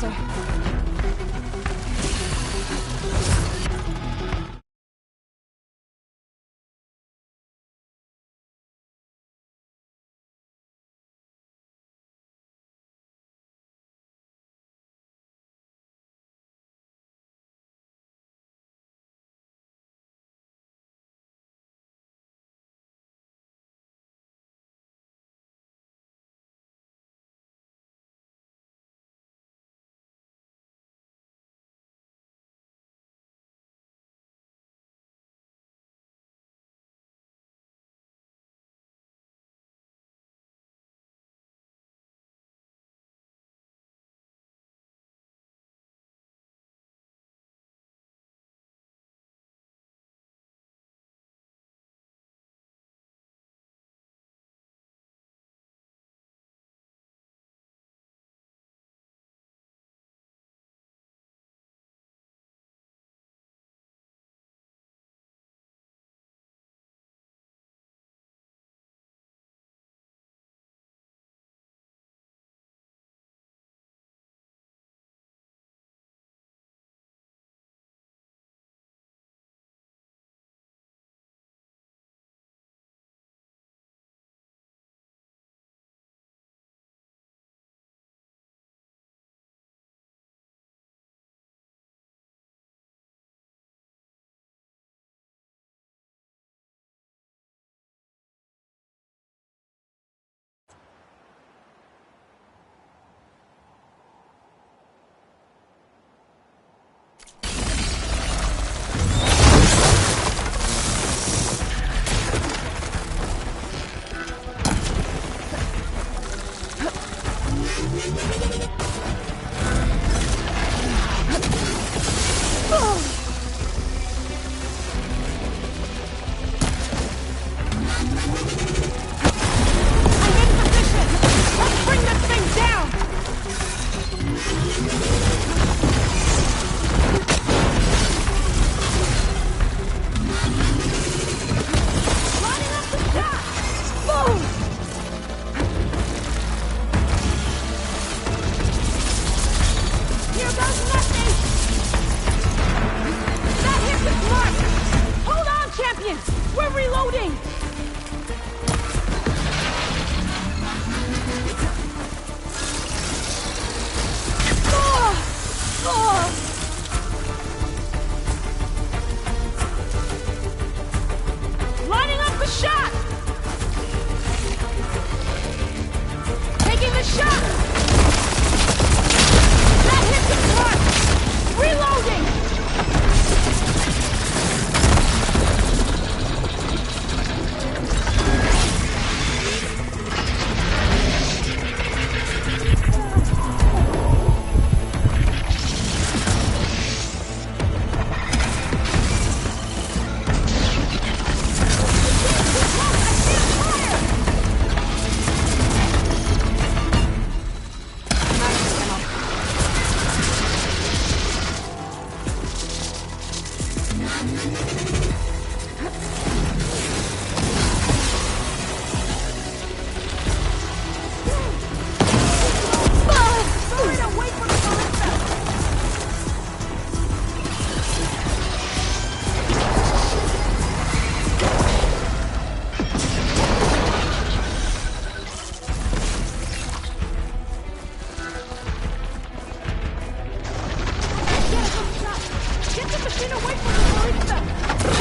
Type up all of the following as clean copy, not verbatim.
closer. Get the machine away from the barista!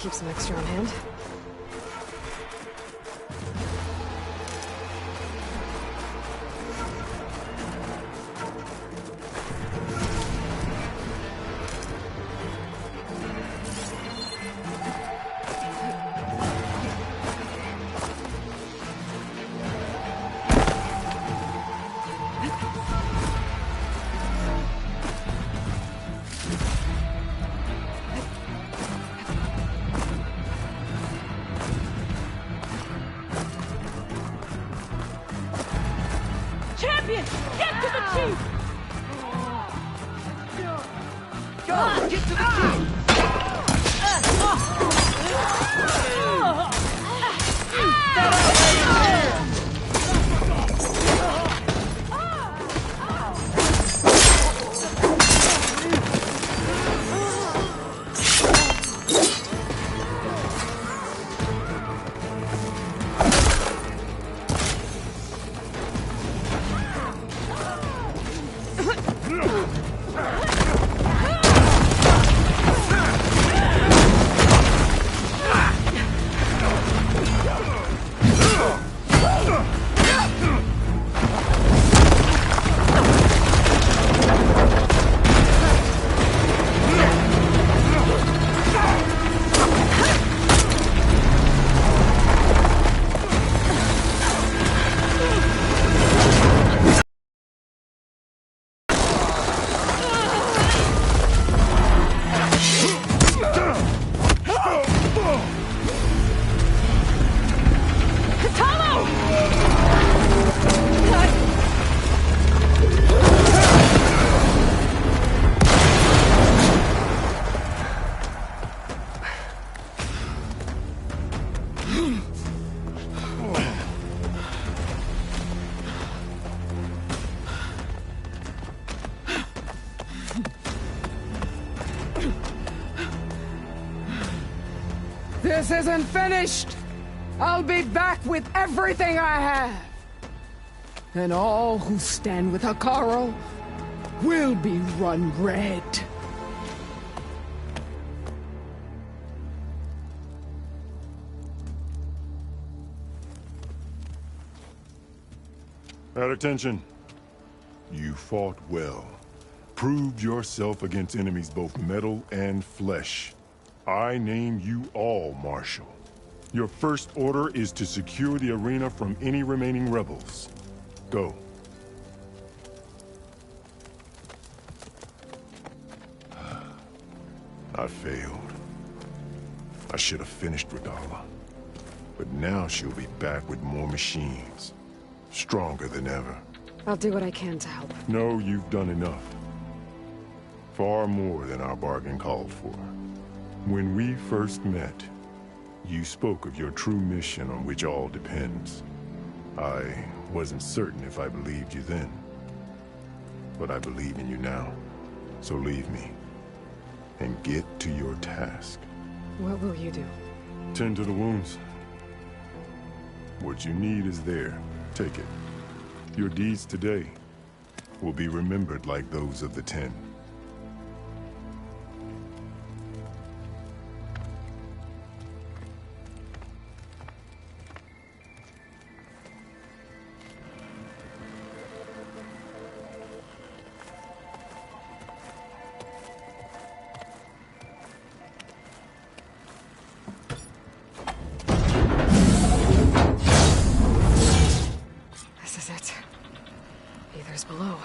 Keep some extra on hand. Champion! Get to the chief! Go! Get to the chief! This isn't finished! I'll be back with everything I have! And all who stand with Hekarro will be run red. At attention. You fought well. Proved yourself against enemies both metal and flesh. I name you all Marshal. Your first order is to secure the arena from any remaining rebels. Go. I failed. I should have finished Radala. But now she'll be back with more machines. Stronger than ever. I'll do what I can to help. No, you've done enough. Far more than our bargain called for. When we first met, you spoke of your true mission on which all depends. I wasn't certain if I believed you then, but I believe in you now. So leave me, and get to your task. What will you do? Tend to the wounds. What you need is there. Take it. Your deeds today will be remembered like those of the 10. This is it. Aether's below.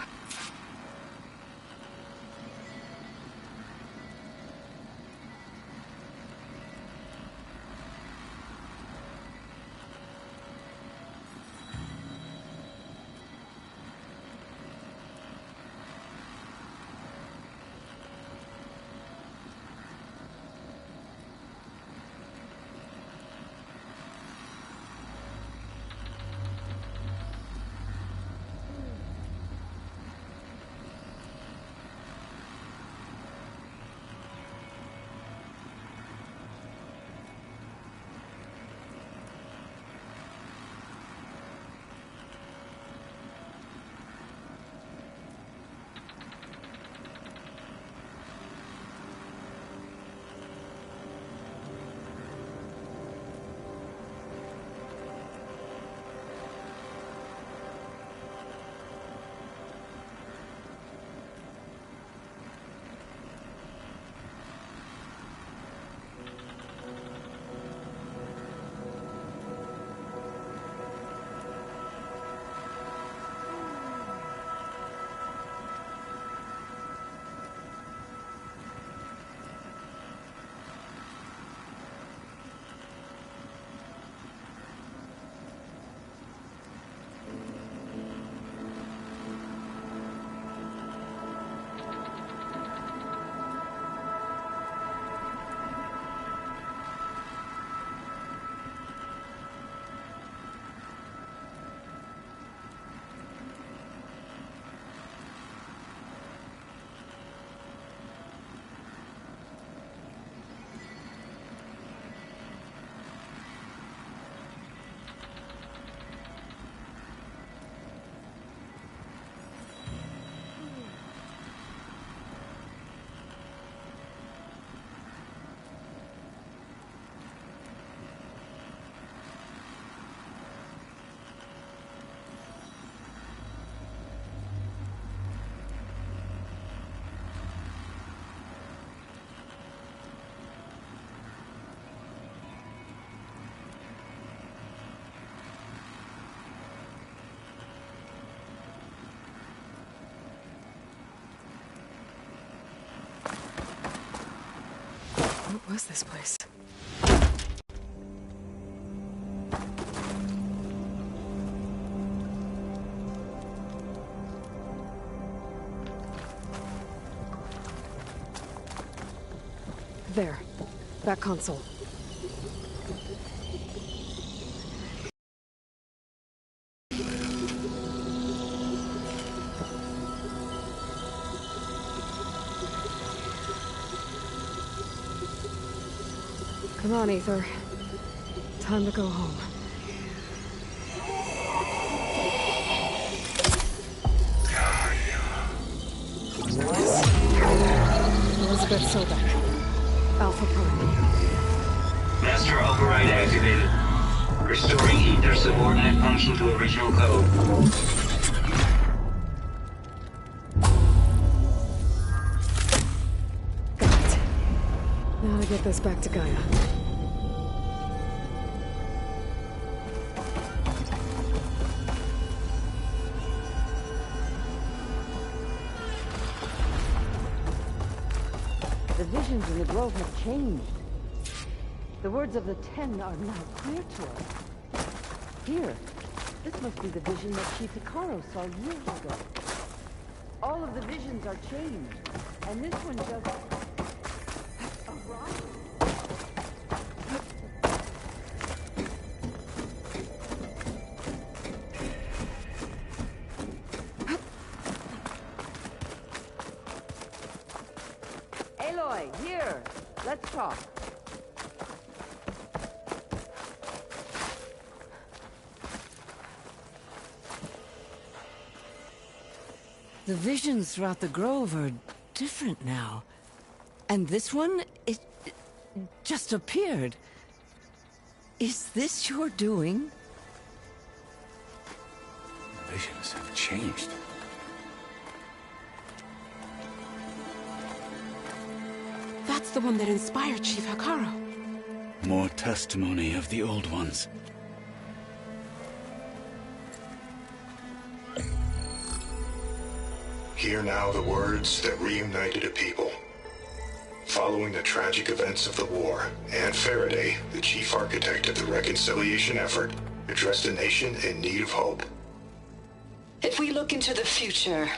What was this place? There. That console. Come on, Aether. Time to go home. Elizabeth Sobek. Alpha Prime. Master override activated. Restoring Aether subordinate function to original code. Got it. Now to get this back to Gaia. The visions in the grove have changed. The words of the 10 are now clear to us. Here, This must be the vision that Chief Hikaru saw years ago. All of the visions are changed, and this one just... arrived. Aloy, here. Let's talk. The visions throughout the grove are different now. And this one, it just appeared. Is this your doing? Visions have changed. That's the one that inspired Chief Hikaru. More testimony of the old ones. Hear now the words that reunited a people. Following the tragic events of the war, Anne Faraday, the chief architect of the reconciliation effort, addressed a nation in need of hope. If we look into the future,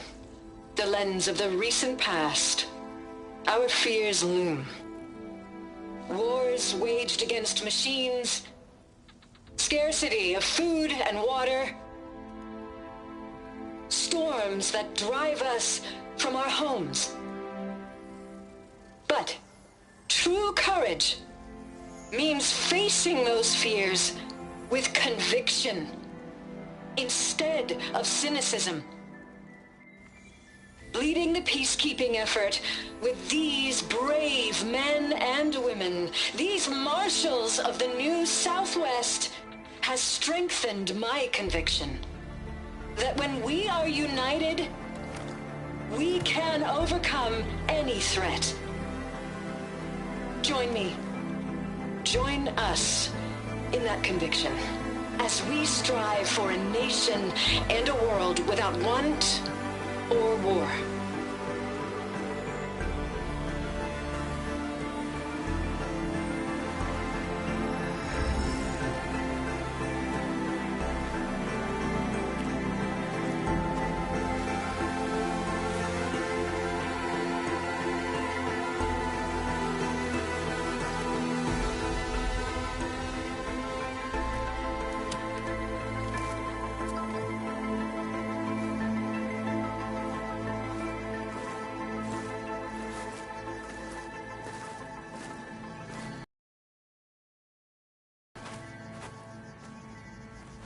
the lens of the recent past, our fears loom. Wars waged against machines, scarcity of food and water, storms that drive us from our homes. But true courage means facing those fears with conviction instead of cynicism. Leading the peacekeeping effort with these brave men and women, these marshals of the new Southwest, has strengthened my conviction that when we are united, we can overcome any threat. Join me. Join us in that conviction as we strive for a nation and a world without want or war.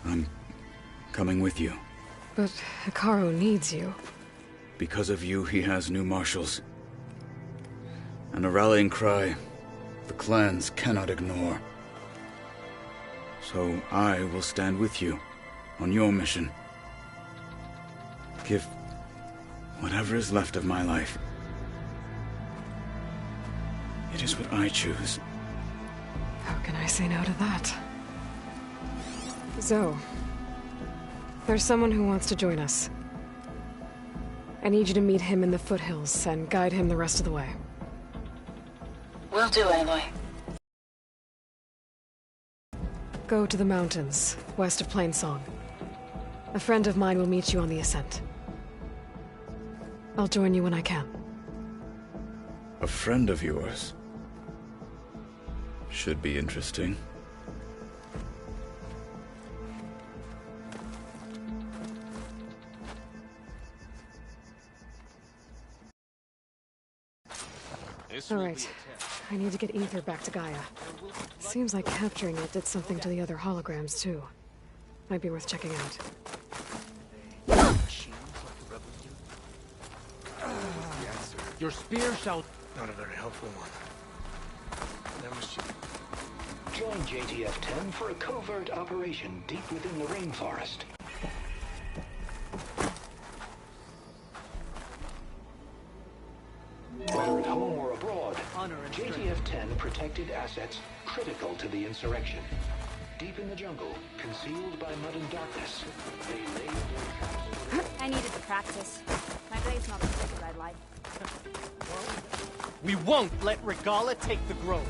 I'm coming with you. But Hikaru needs you. Because of you, he has new marshals. And a rallying cry the clans cannot ignore. So I will stand with you on your mission. Give whatever is left of my life. It is what I choose. How can I say no to that? Zoe, there's someone who wants to join us. I need you to meet him in the foothills and guide him the rest of the way. Will do, Aloy. Go to the mountains, west of Plainsong. A friend of mine will meet you on the ascent. I'll join you when I can. A friend of yours? Should be interesting. All right. I need to get Ether back to Gaia. Seems like capturing it did something to the other holograms, too. Might be worth checking out. Your spear shall... Not a very helpful one. That was... Join JTF-10 for a covert operation deep within the rainforest. Whether at home or abroad, JTF-10 protected assets critical to the insurrection. Deep in the jungle, concealed by mud and darkness, they laid their traps. I needed to practice. My blade's not as thick as I'd like. We won't let Regalla take the grove.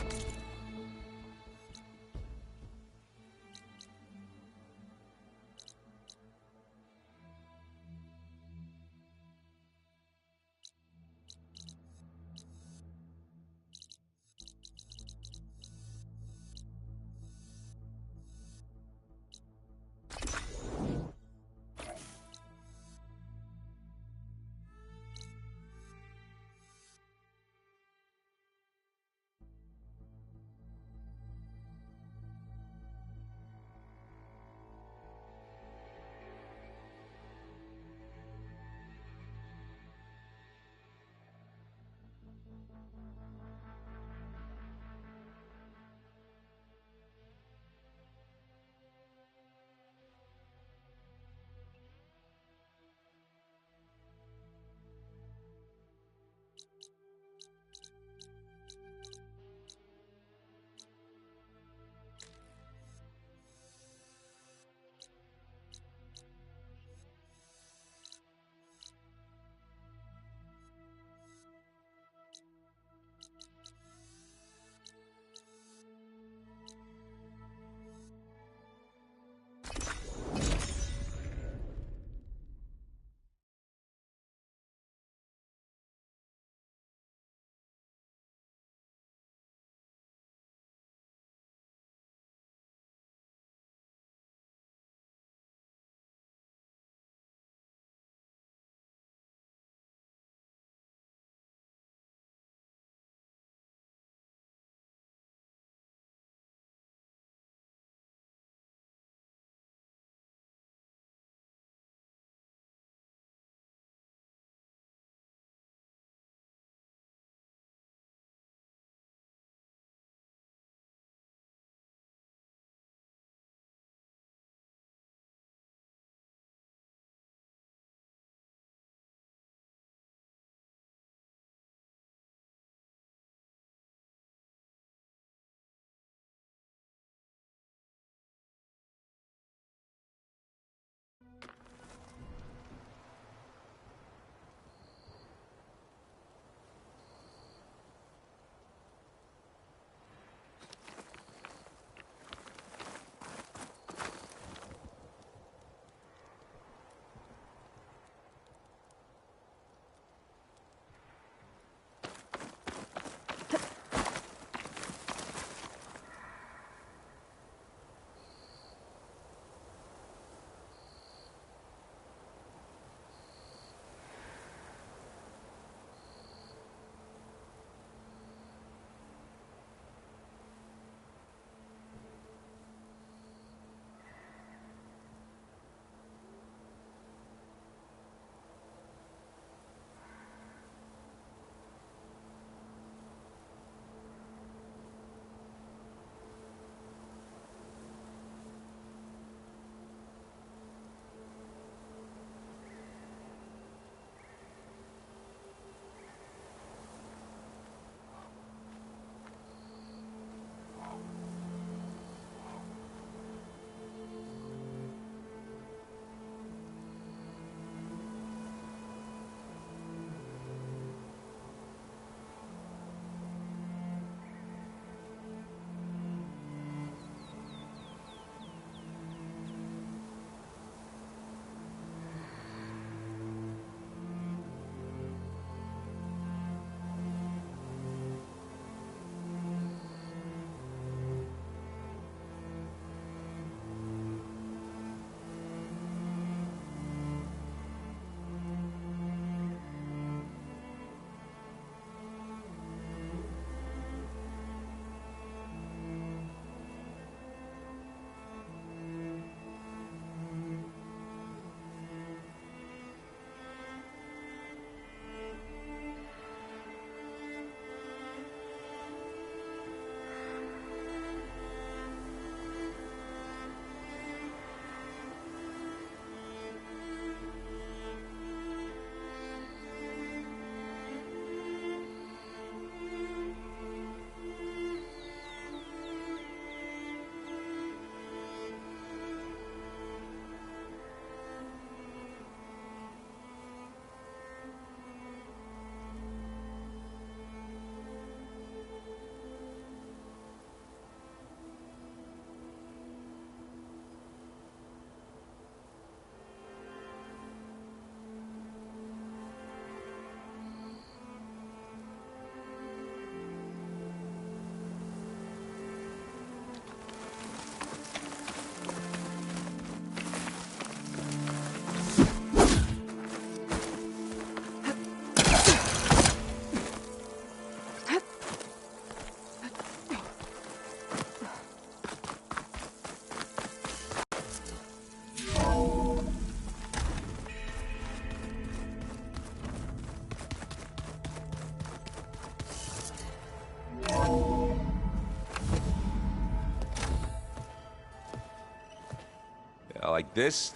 This?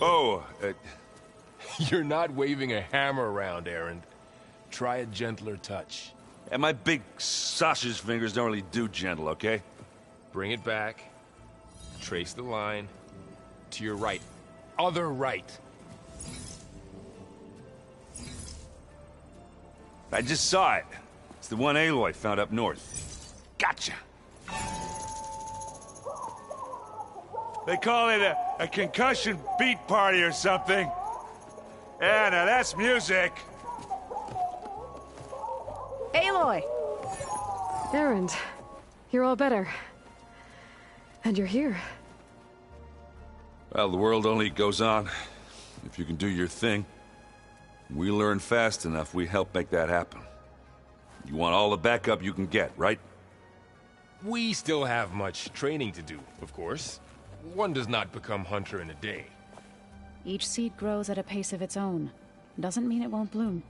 Oh, You're not waving a hammer around, Erend. Try a gentler touch. and my big sausage fingers don't really do gentle, okay? Bring it back. Trace the line. To your right. Other right. I just saw it. It's the one Aloy found up north. Gotcha! They call it a concussion beat party or something. Yeah, now that's music. Aloy! Erend, you're all better. And you're here. Well, the world only goes on if you can do your thing. We learn fast enough, we help make that happen. You want all the backup you can get, right? We still have much training to do, of course. One does not become hunter in a day. Each seed grows at a pace of its own. Doesn't mean it won't bloom.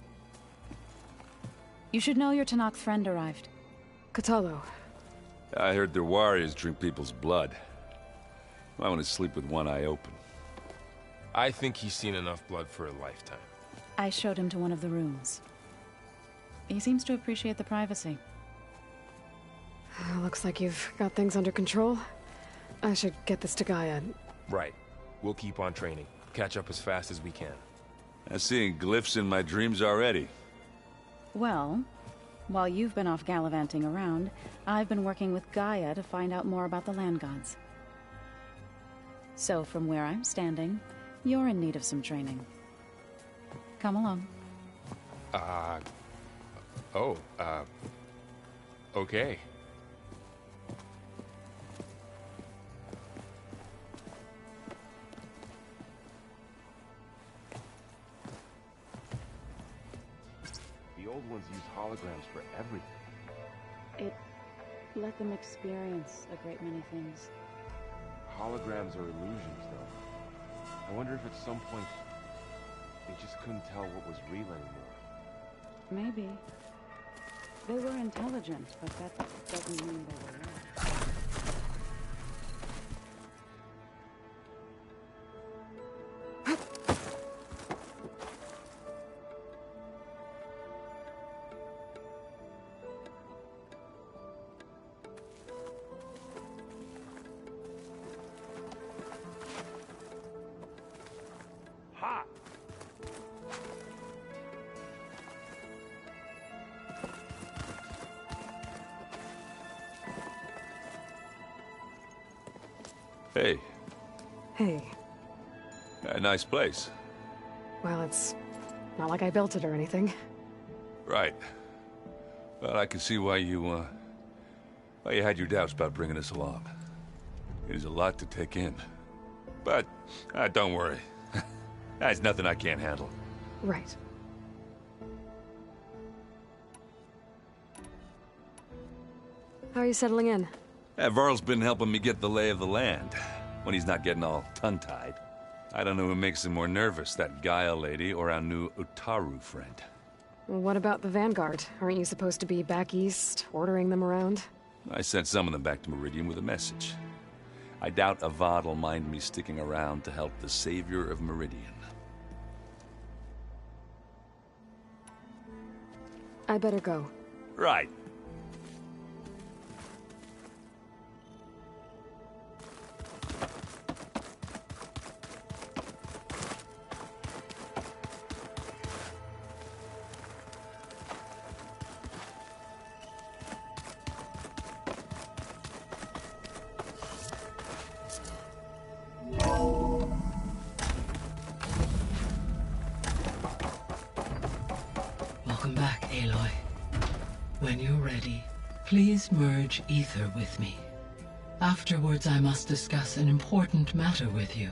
You should know your Tenakth friend arrived. Kotallo. I heard their warriors drink people's blood. I want to sleep with one eye open. I think he's seen enough blood for a lifetime. I showed him to one of the rooms. He seems to appreciate the privacy. Looks like you've got things under control. I should get this to Gaia. Right. We'll keep on training. Catch up as fast as we can. I'm seeing glyphs in my dreams already. Well, while you've been off gallivanting around, I've been working with Gaia to find out more about the land gods. So from where I'm standing, you're in need of some training. Come along. Okay. The old ones use holograms for everything. It let them experience a great many things. Holograms are illusions, though. I wonder if at some point they just couldn't tell what was real anymore. Maybe. They were intelligent, but that doesn't mean they were real. Hey. Hey. A nice place. Well, it's not like I built it or anything. Right. Well, I can see why you had your doubts about bringing us along. It is a lot to take in. But, don't worry. There's nothing I can't handle. Right. How are you settling in? Varl's been helping me get the lay of the land, when he's not getting all tongue-tied. I don't know who makes him more nervous, that Gaia lady or our new Utaru friend. What about the Vanguard? Aren't you supposed to be back east, ordering them around? I sent some of them back to Meridian with a message. I doubt Avad will mind me sticking around to help the savior of Meridian. I better go. Right. Welcome back, Aloy. When you're ready, please merge Ether with me. Afterwards, I must discuss an important matter with you.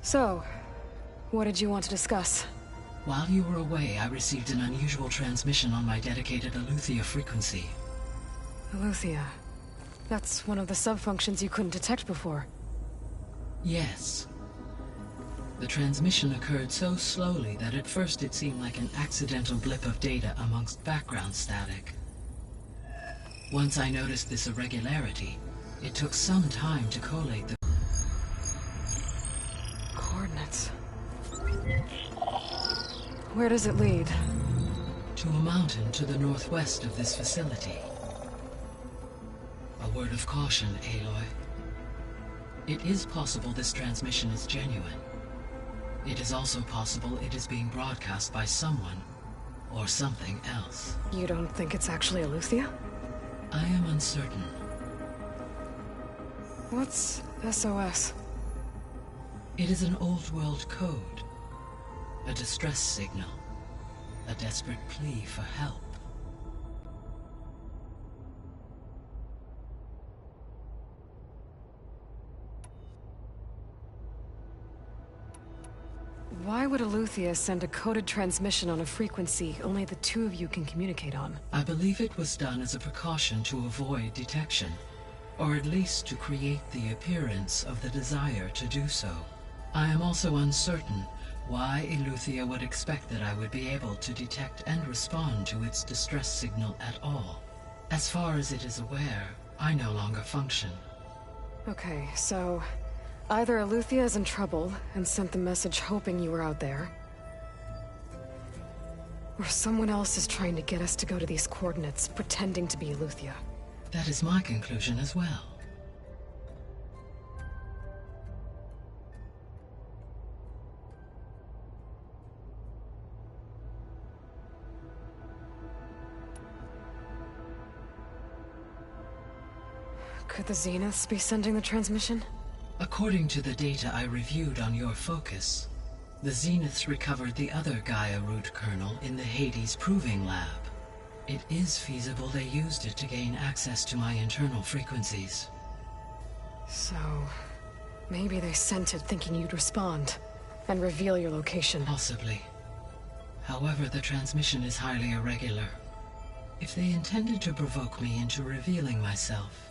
So, what did you want to discuss? While you were away, I received an unusual transmission on my dedicated Eleuthia frequency. Eleuthia. That's one of the sub-functions you couldn't detect before. Yes. The transmission occurred so slowly that at first it seemed like an accidental blip of data amongst background static. Once I noticed this irregularity, it took some time to collate the coordinates. Where does it lead? To a mountain to the northwest of this facility. A word of caution, Aloy. It is possible this transmission is genuine. It is also possible it is being broadcast by someone or something else. You don't think it's actually Eleuthia? I am uncertain. What's SOS? It is an old-world code. A distress signal. A desperate plea for help. Why would Eleuthia send a coded transmission on a frequency only the two of you can communicate on? I believe it was done as a precaution to avoid detection, or at least to create the appearance of the desire to do so. I am also uncertain why Eleuthia would expect that I would be able to detect and respond to its distress signal at all. As far as it is aware, I no longer function. Okay, so either Eleuthia is in trouble and sent the message hoping you were out there, or someone else is trying to get us to go to these coordinates, pretending to be Eleuthia. That is my conclusion as well. Could the Zeniths be sending the transmission? According to the data I reviewed on your focus, the Zeniths recovered the other Gaia root kernel in the Hades Proving Lab. It is feasible they used it to gain access to my internal frequencies. So, maybe they sent it thinking you'd respond and reveal your location. Possibly. However, the transmission is highly irregular. If they intended to provoke me into revealing myself,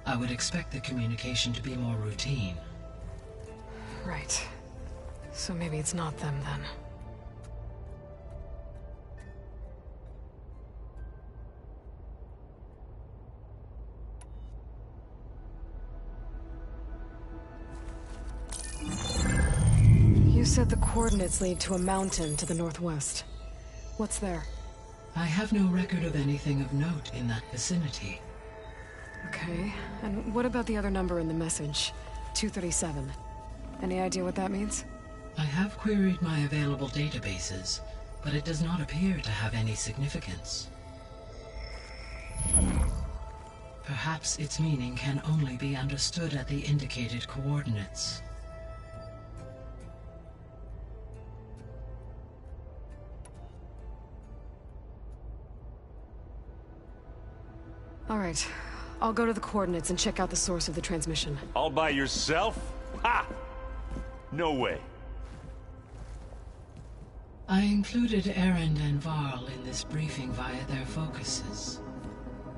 I would expect the communication to be more routine. Right. So maybe it's not them, then. You said the coordinates lead to a mountain to the northwest. What's there? I have no record of anything of note in that vicinity. Okay, and what about the other number in the message? 237. Any idea what that means? I have queried my available databases, but it does not appear to have any significance. Perhaps its meaning can only be understood at the indicated coordinates. All right. I'll go to the coordinates and check out the source of the transmission. All by yourself? Ha! No way. I included Erend and Varl in this briefing via their focuses.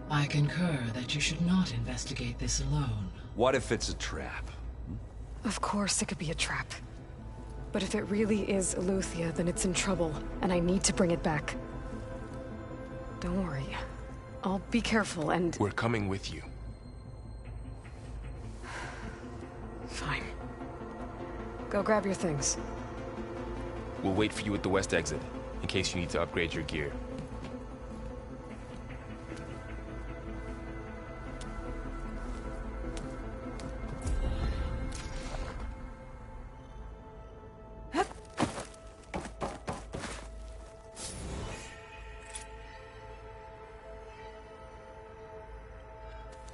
I concur that you should not investigate this alone. What if it's a trap? Of course it could be a trap. But if it really is Eleuthia, then it's in trouble, and I need to bring it back. Don't worry. I'll be careful and... We're coming with you. Fine. Go grab your things. We'll wait for you at the west exit, in case you need to upgrade your gear.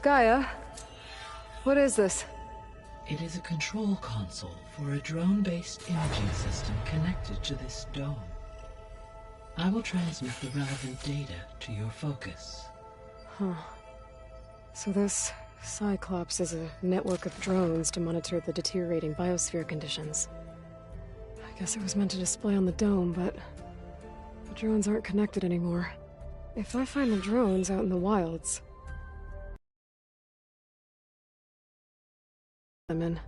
Gaia, what is this? It is a control console for a drone-based imaging system connected to this dome. I will transmit the relevant data to your focus. Huh. So this Cyclops is a network of drones to monitor the deteriorating biosphere conditions. I guess it was meant to display on the dome, but the drones aren't connected anymore. If I find the drones out in the wilds, them in.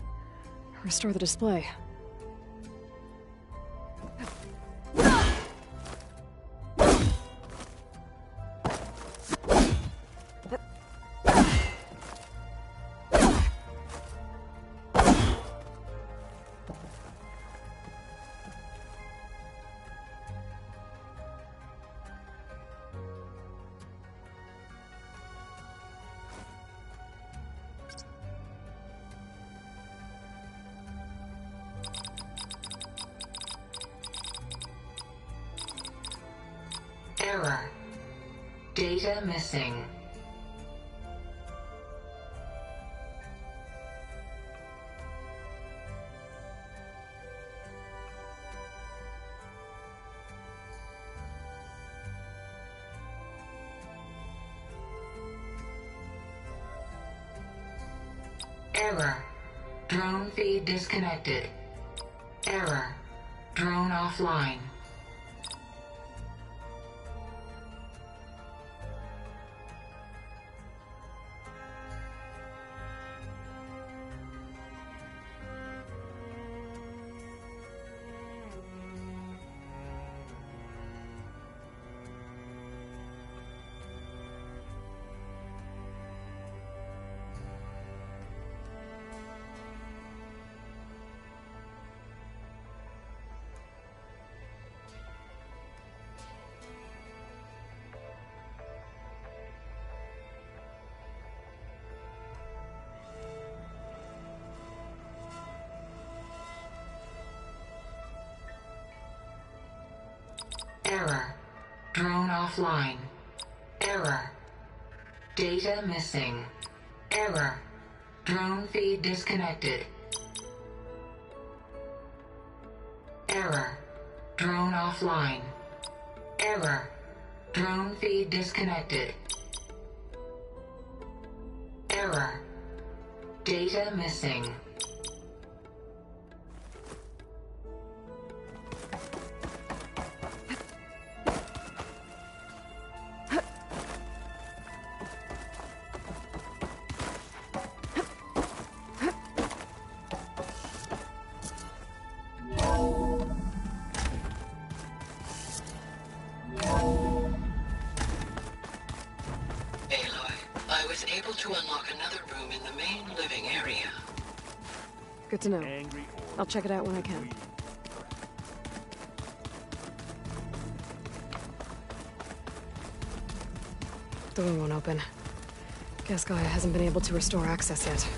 Restore the display. Error. Data missing. Error. Drone feed disconnected. Error. Drone offline. Error. Drone offline. Error. Data missing. Error. Drone feed disconnected. Error. Drone offline. Error. Drone feed disconnected. Error. Data missing. Good to know. I'll check it out when I can. Door won't open. Guess Gaia hasn't been able to restore access yet.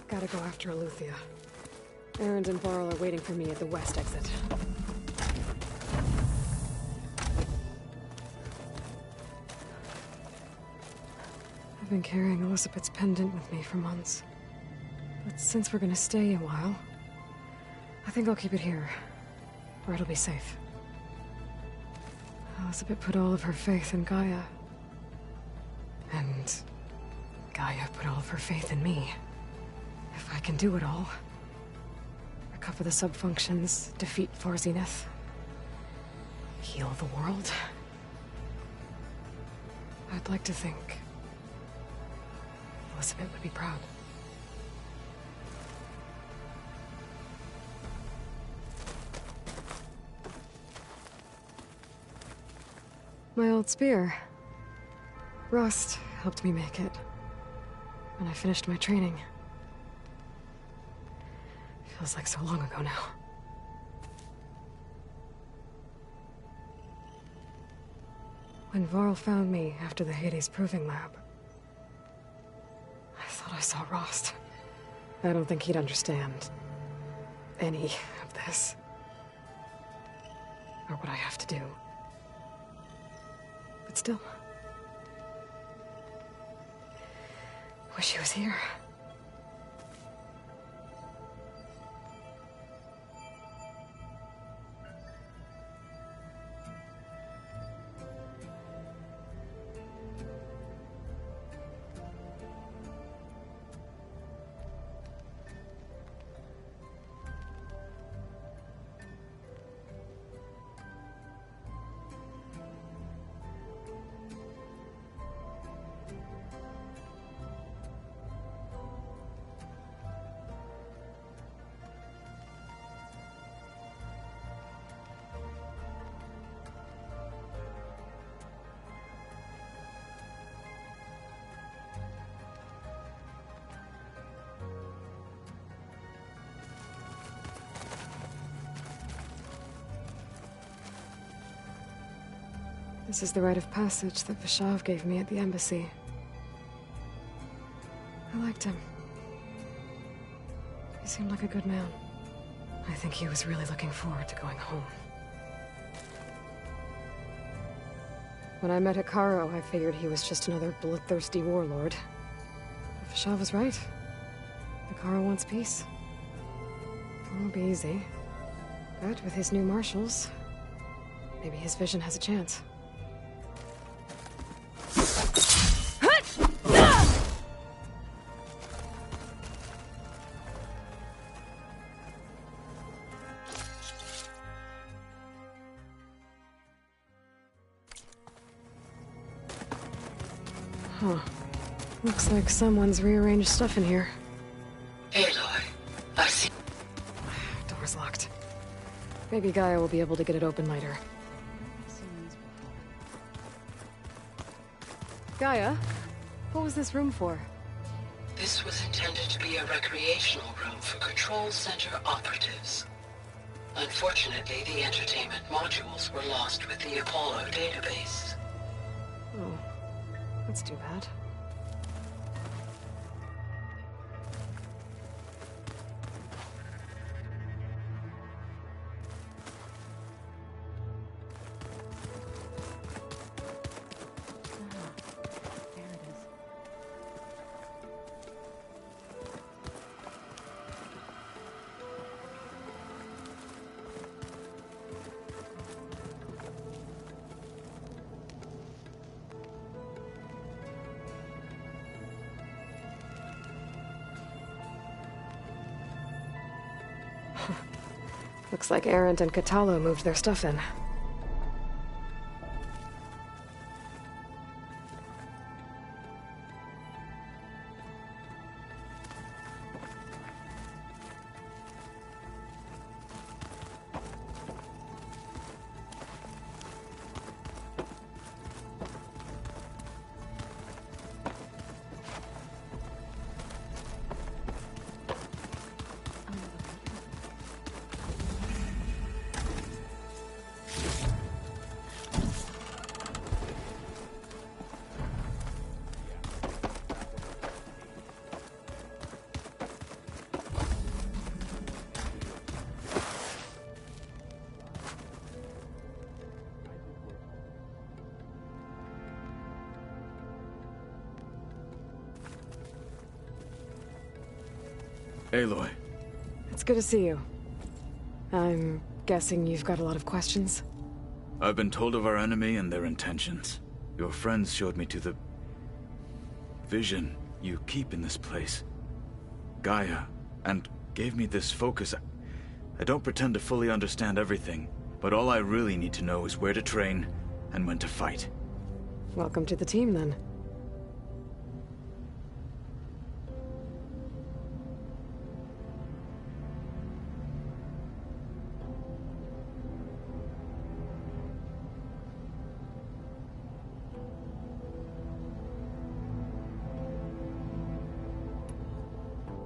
Gotta go after Eleuthia. Erend and Varl are waiting for me at the west exit. I've been carrying Elizabeth's pendant with me for months. But since we're gonna stay a while, I think I'll keep it here, where it'll be safe. Elizabeth put all of her faith in Gaia. And Gaia put all of her faith in me. If I can do it all, recover the sub-functions, defeat Varzineth, heal the world, I'd like to think Elizabeth would be proud. My old spear. Rust helped me make it when I finished my training. Feels like so long ago now. When Varl found me after the Hades Proving Lab, I thought I saw Rost. I don't think he'd understand any of this. Or what I have to do. But still. Wish he was here. This is the rite of passage that Vashav gave me at the embassy. I liked him. He seemed like a good man. I think he was really looking forward to going home. When I met Hekarro, I figured he was just another bloodthirsty warlord. But Vashav was right. Hekarro wants peace. It won't be easy. But with his new marshals, maybe his vision has a chance. Huh. Looks like someone's rearranged stuff in here. Aloy, I see. Door's locked. Maybe Gaia will be able to get it open later. Gaia, what was this room for? This was intended to be a recreational room for Control Center operatives. Unfortunately, the entertainment modules were lost with the Apollo database. Oh, that's too bad. Looks like Erend and Kotallo moved their stuff in. Aloy. It's good to see you. I'm guessing you've got a lot of questions? I've been told of our enemy and their intentions. Your friends showed me to the vision you keep in this place, Gaia, and gave me this focus. I don't pretend to fully understand everything, but all I really need to know is where to train and when to fight. Welcome to the team, then.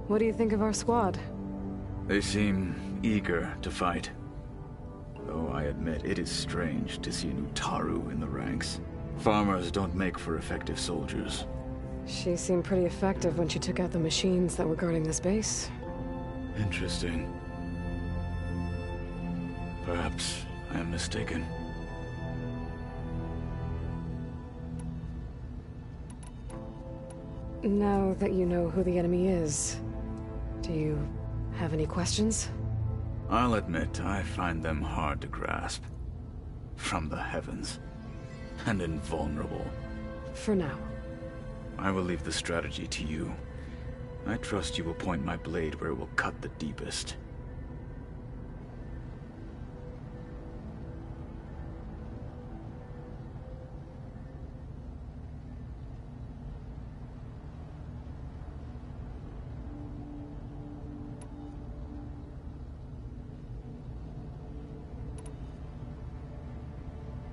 What do you think of our squad? They seem eager to fight. Though I admit it is strange to see a new Taru in the ranks. Farmers don't make for effective soldiers. She seemed pretty effective when she took out the machines that were guarding this base. Interesting. Perhaps I am mistaken. Now that you know who the enemy is, do you have any questions? I'll admit, I find them hard to grasp. From the heavens. And invulnerable. For now. I will leave the strategy to you. I trust you will point my blade where it will cut the deepest.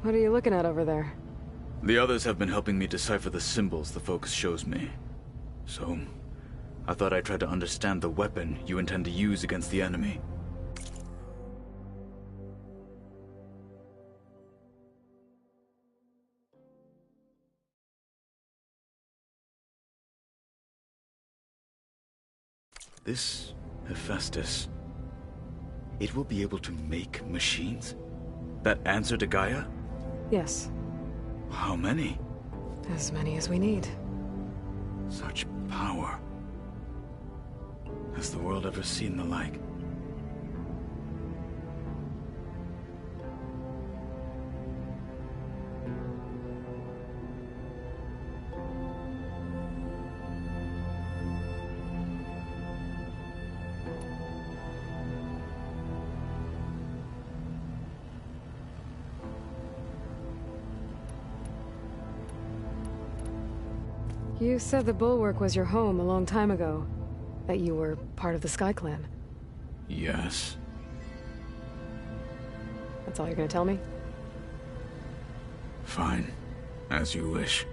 What are you looking at over there? The others have been helping me decipher the symbols the focus shows me. So, I thought I'd try to understand the weapon you intend to use against the enemy. This Hephaestus, it will be able to make machines that answer to Gaia? Yes. How many? As many as we need. Such power. Has the world ever seen the like? You said the Bulwark was your home a long time ago. That you were part of the Sky Clan. Yes. That's all you're gonna tell me? Fine. As you wish.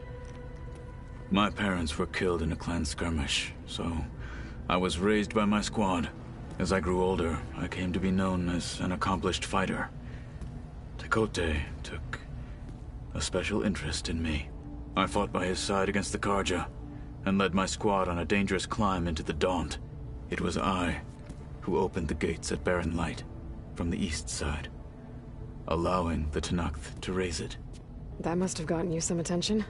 My parents were killed in a clan skirmish, so I was raised by my squad. As I grew older, I came to be known as an accomplished fighter. Tekotteh took a special interest in me. I fought by his side against the Carja, and led my squad on a dangerous climb into the Daunt. It was I who opened the gates at Barren Light, from the east side, allowing the Tenakth to raise it. That must have gotten you some attention.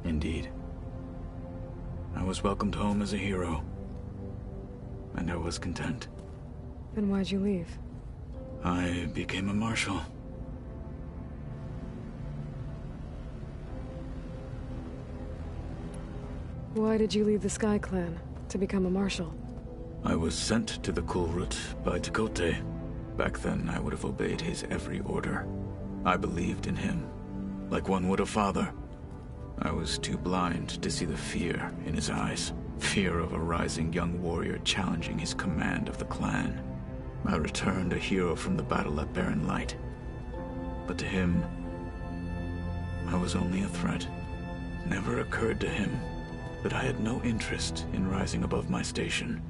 Indeed. I was welcomed home as a hero, and I was content. Then why'd you leave? I became a marshal. Why did you leave the Sky Clan to become a marshal? I was sent to the Kulrut by Tekotteh. Back then, I would have obeyed his every order. I believed in him, like one would a father. I was too blind to see the fear in his eyes. Fear of a rising young warrior challenging his command of the clan. I returned a hero from the battle at Barren Light. But to him, I was only a threat. Never occurred to him that I had no interest in rising above my station.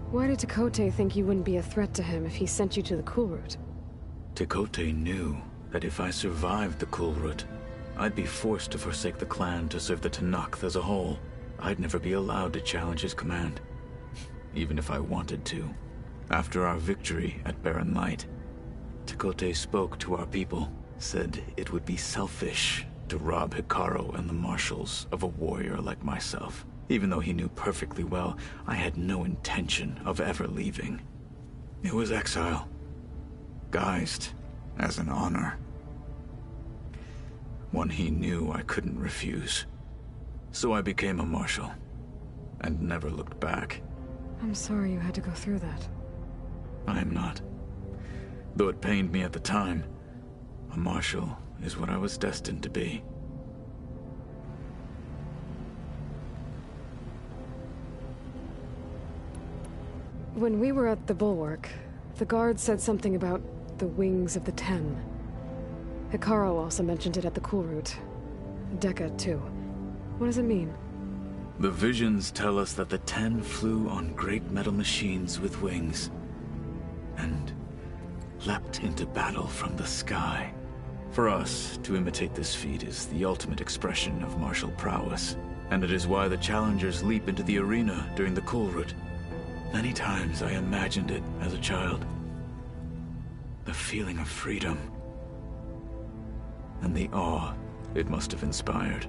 Why did Tekotteh think you wouldn't be a threat to him if he sent you to the Kulrut? Tekotteh knew that if I survived the Kulrut, I'd be forced to forsake the clan to serve the Tenakth as a whole. I'd never be allowed to challenge his command, even if I wanted to. After our victory at Barren Light, Tekotteh spoke to our people, said it would be selfish to rob Hekarro and the marshals of a warrior like myself. Even though he knew perfectly well I had no intention of ever leaving. It was exile, guised as an honor. One he knew I couldn't refuse. So I became a marshal, and never looked back. I'm sorry you had to go through that. I am not. Though it pained me at the time, a marshal is what I was destined to be. When we were at the Bulwark, the guard said something about the Wings of the Ten. Hekarro also mentioned it at the Kulrut. Dekka, too. What does it mean? The visions tell us that the Ten flew on great metal machines with wings, and leapt into battle from the sky. For us, to imitate this feat is the ultimate expression of martial prowess, and it is why the challengers leap into the arena during the Kulrut. Many times I imagined it as a child. The feeling of freedom, and the awe it must have inspired.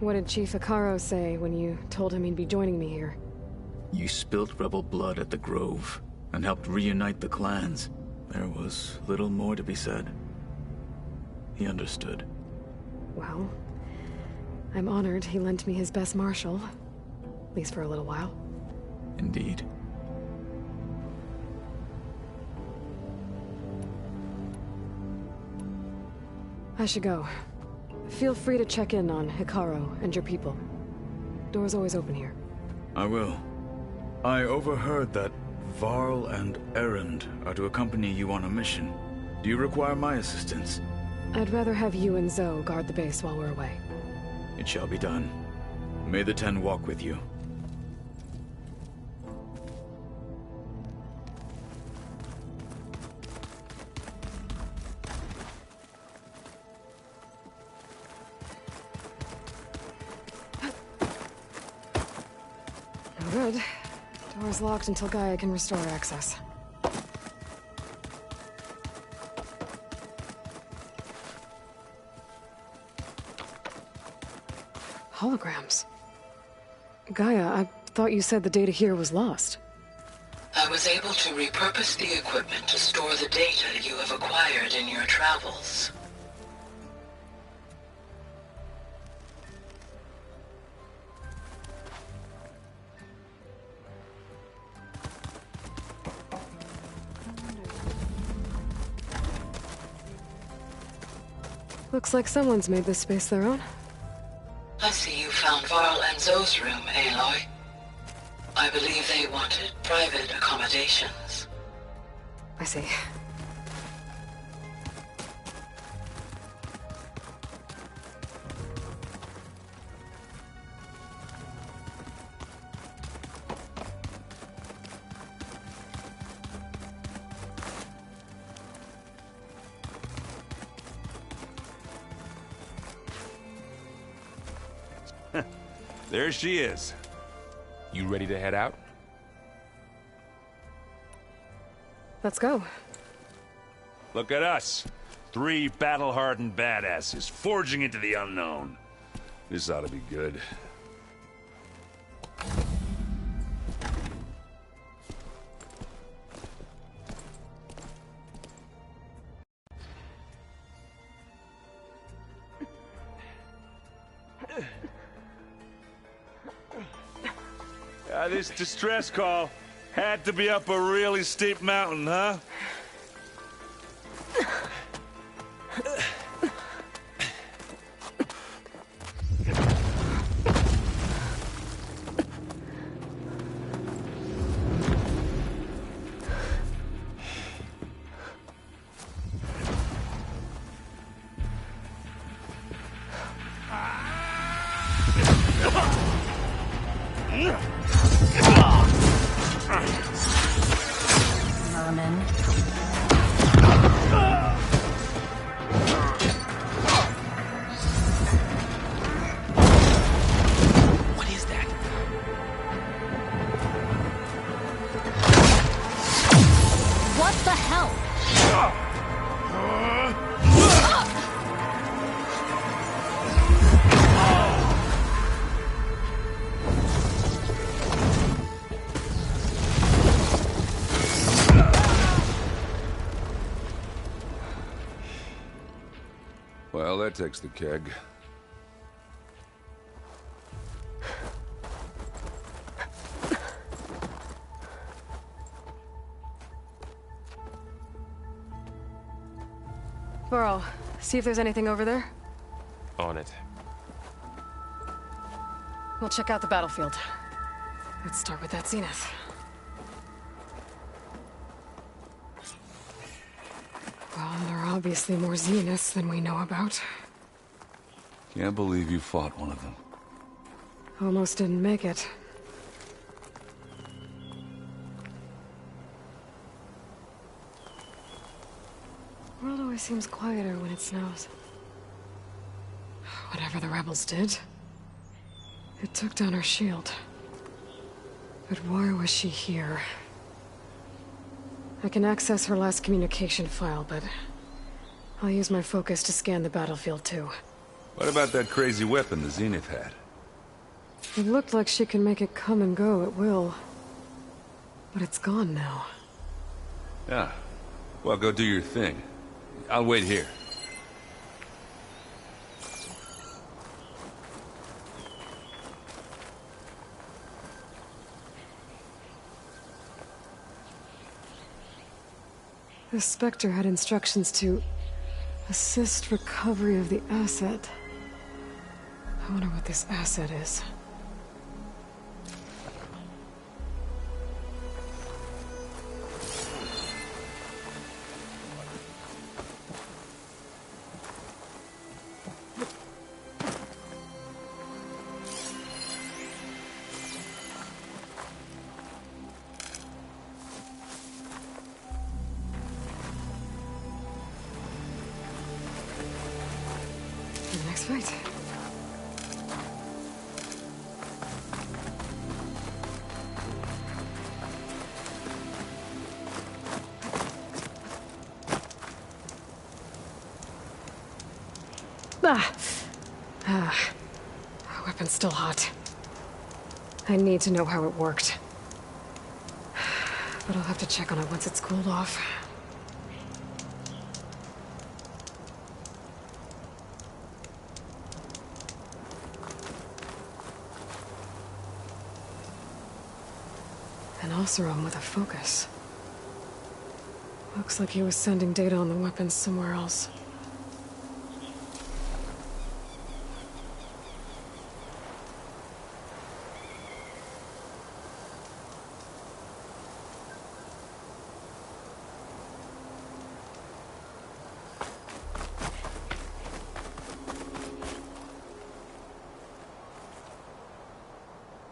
What did Chief Hekarro say when you told him he'd be joining me here? You spilt rebel blood at the Grove, and helped reunite the clans. There was little more to be said. He understood. Well, I'm honored he lent me his best martial. At least for a little while. Indeed. I should go. Feel free to check in on Hekarro and your people. Door's always open here. I will. I overheard that Varl and Erend are to accompany you on a mission. Do you require my assistance? I'd rather have you and Zoe guard the base while we're away. It shall be done. May the Ten walk with you. No good. Door's locked until Gaia can restore access. Holograms. Gaia, I thought you said the data here was lost. I was able to repurpose the equipment to store the data you have acquired in your travels. Looks like someone's made this space their own. I see you found Varl and Zoe's room, Aloy. I believe they wanted private accommodations. I see. There she is. You ready to head out? Let's go. Look at us. 3 battle-hardened badasses forging into the unknown. This ought to be good. This distress call had to be up a really steep mountain, huh? Well, that takes the keg. Varl, see if there's anything over there. On it. We'll check out the battlefield. Let's start with that zenith. Well, there are obviously more zeniths than we know about. Can't believe you fought one of them. Almost didn't make it. The world always seems quieter when it snows. Whatever the rebels did, it took down her shield. But why was she here? I can access her last communication file, but I'll use my focus to scan the battlefield too. What about that crazy weapon the Zenith had? It looked like she can make it come and go at will. But it's gone now. Yeah. Well, go do your thing. I'll wait here. The Spectre had instructions to assist recovery of the asset. I wonder what this asset is. The next fight. Weapon's still hot. I need to know how it worked. But I'll have to check on it once it's cooled off. An Oseram with a focus. Looks like he was sending data on the weapons somewhere else.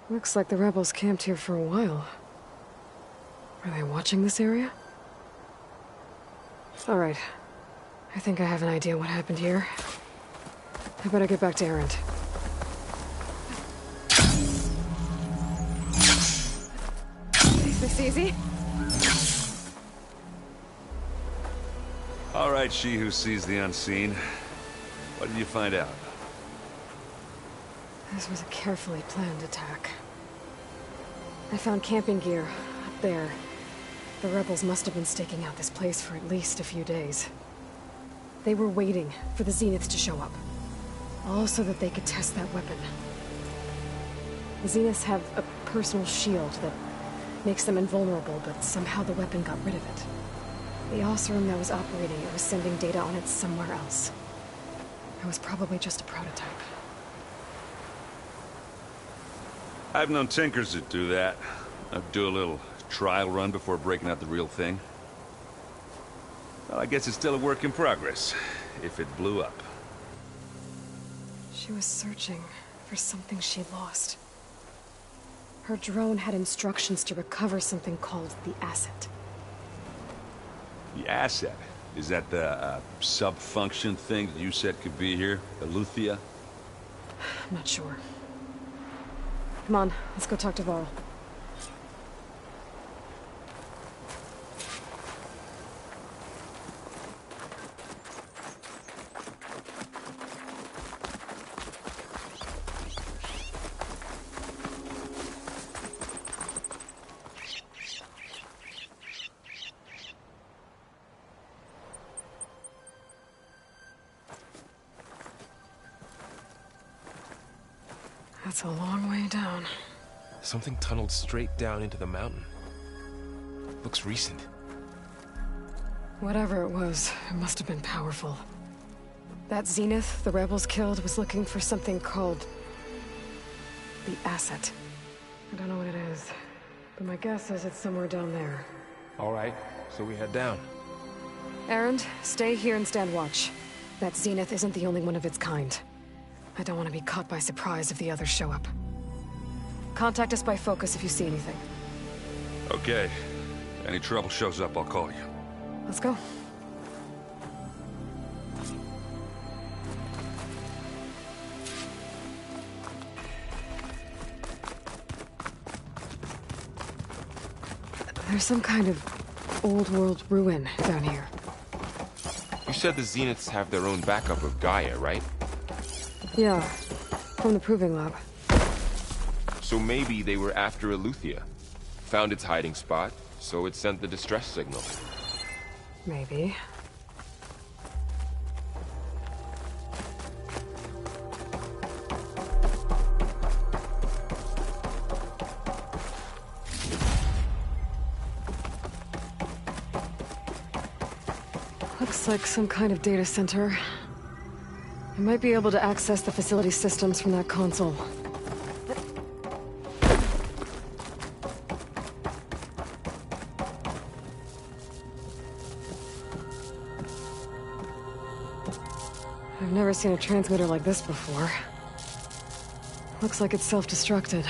Looks like the rebels camped here for a while. Are they watching this area? All right. I think I have an idea what happened here. I better get back to Erend. Is this easy? All right, she who sees the unseen. What did you find out? This was a carefully planned attack. I found camping gear up there. The rebels must have been staking out this place for at least a few days. They were waiting for the Zeniths to show up. All so that they could test that weapon. The Zeniths have a personal shield that makes them invulnerable, but somehow the weapon got rid of it. The Oseram that was operating it was sending data on it somewhere else. It was probably just a prototype. I've known tinkers that do that. I'd do a little trial run before breaking out the real thing. Well, I guess it's still a work in progress, if it blew up. She was searching for something she lost. Her drone had instructions to recover something called the Asset. The Asset? Is that the sub-function thing that you said could be here? Eleuthia? I'm not sure. Come on, let's go talk to Varl. That's a long way down. Something tunneled straight down into the mountain. Looks recent. Whatever it was, it must have been powerful. That Zenith the rebels killed was looking for something called the Asset. I don't know what it is, but my guess is it's somewhere down there. All right, so we head down. Erend, stay here and stand watch. That Zenith isn't the only one of its kind. I don't want to be caught by surprise if the others show up. Contact us by focus if you see anything. Okay. Any trouble shows up, I'll call you. Let's go. There's some kind of old world ruin down here. You said the Zeniths have their own backup of Gaia, right? Yeah, from the Proving Lab. So maybe they were after Eleuthia. Found its hiding spot, so it sent the distress signal. Maybe. Looks like some kind of data center. I might be able to access the facility systems from that console. I've never seen a transmitter like this before. Looks like it's self-destructed.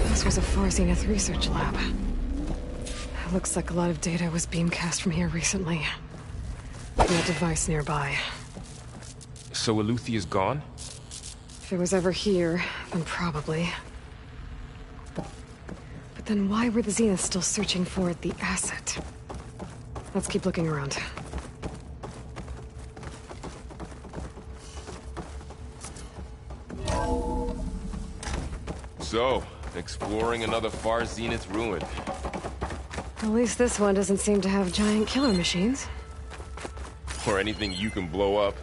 This was a Far Zenith research lab. Looks like a lot of data was beamcast from here recently. From that device nearby. So Eluthia's gone? If it was ever here, then probably. But then why were the Zeniths still searching for the asset? Let's keep looking around. So, exploring another Far Zenith ruin. At least this one doesn't seem to have giant killer machines. Or anything you can blow up.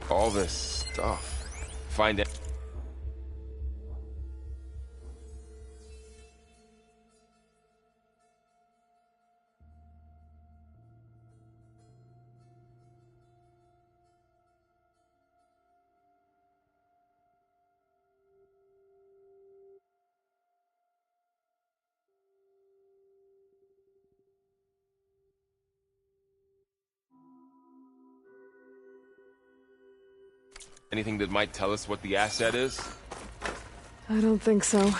All this stuff. Find it. Anything that might tell us what the asset is? I don't think so.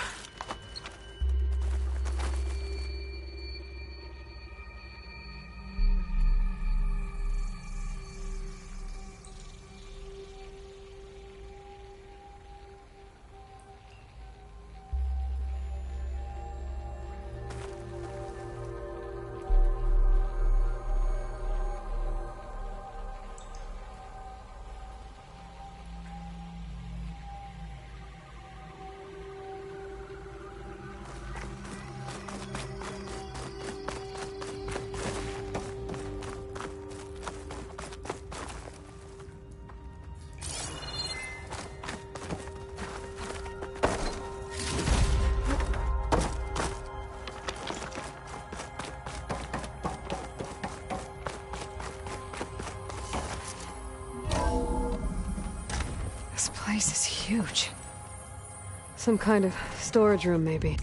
This place is huge. Some kind of storage room, maybe.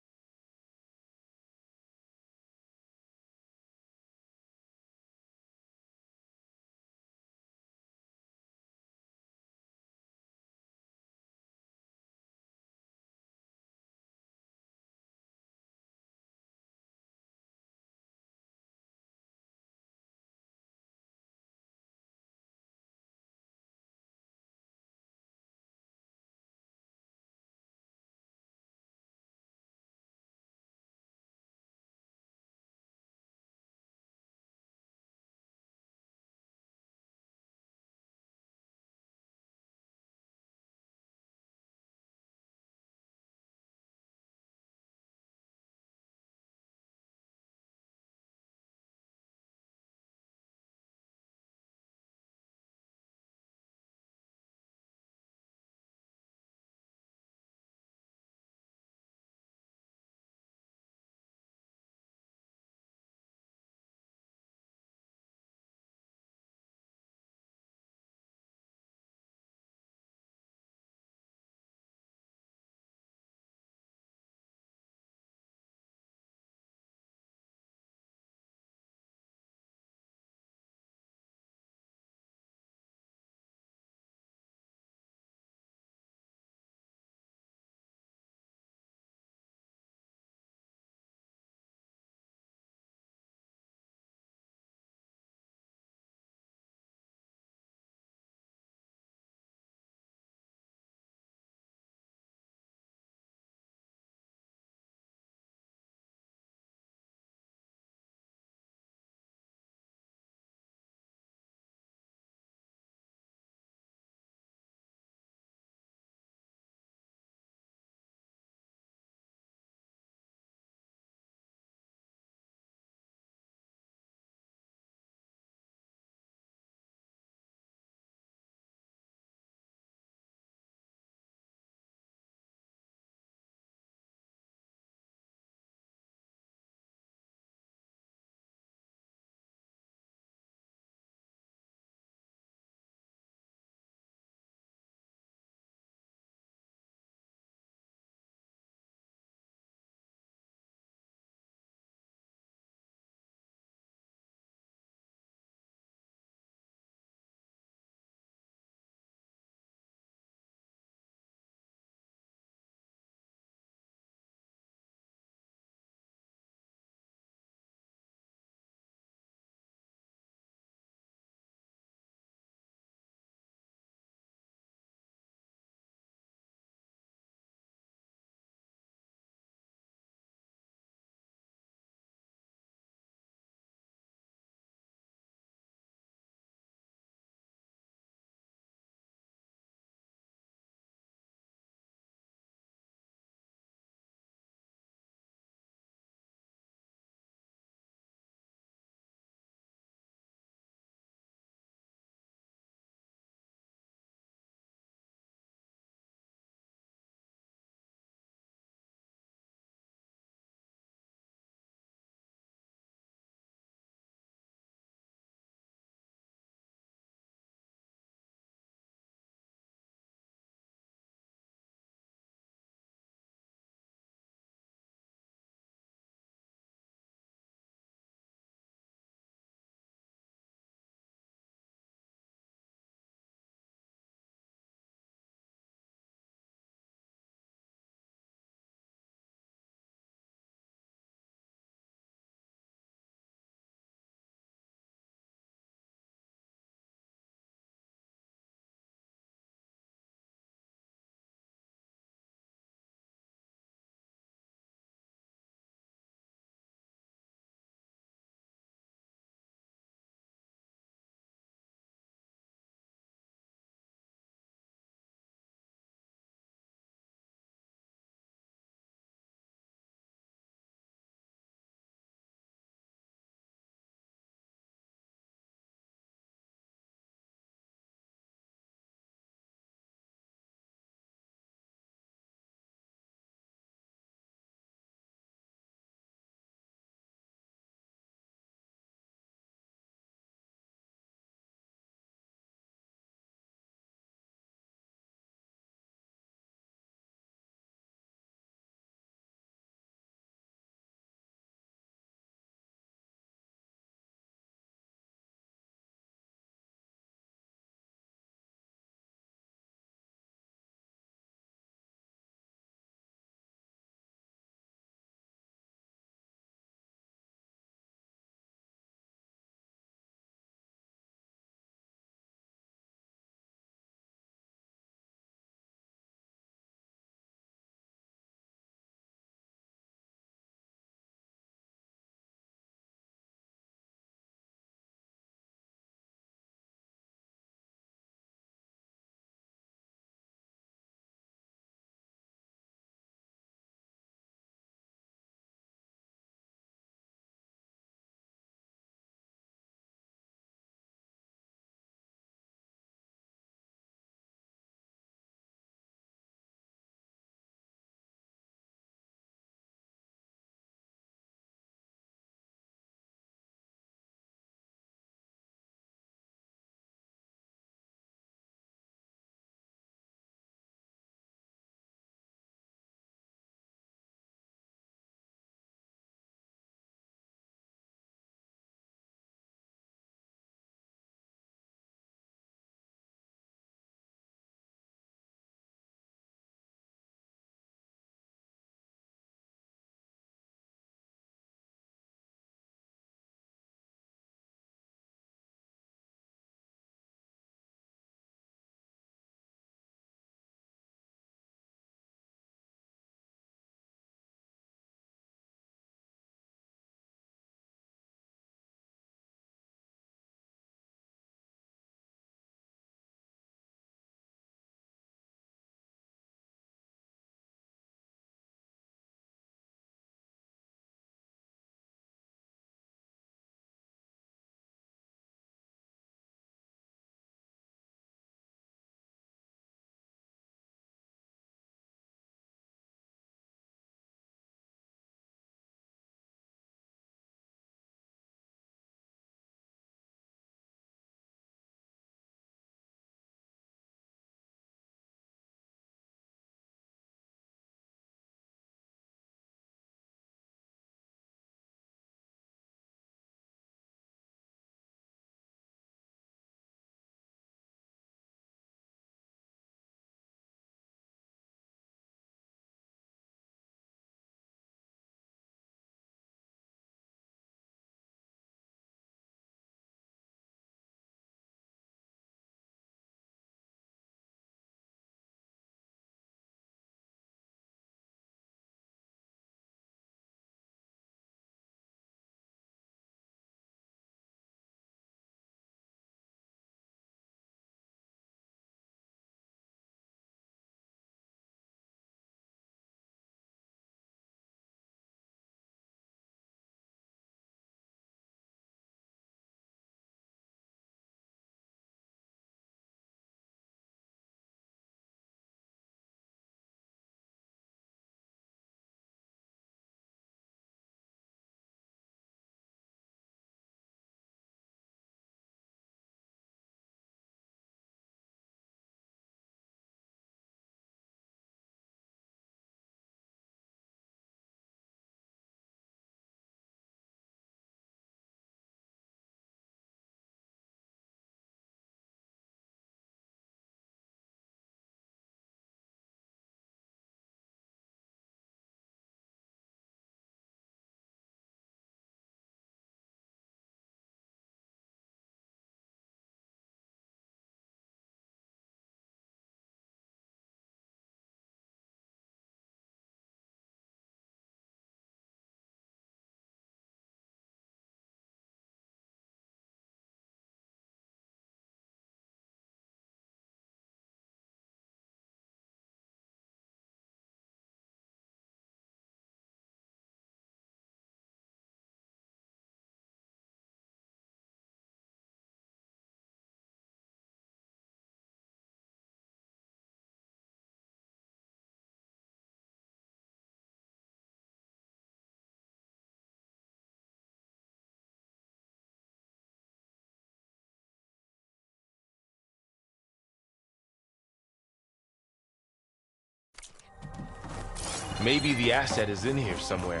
Maybe the asset is in here somewhere.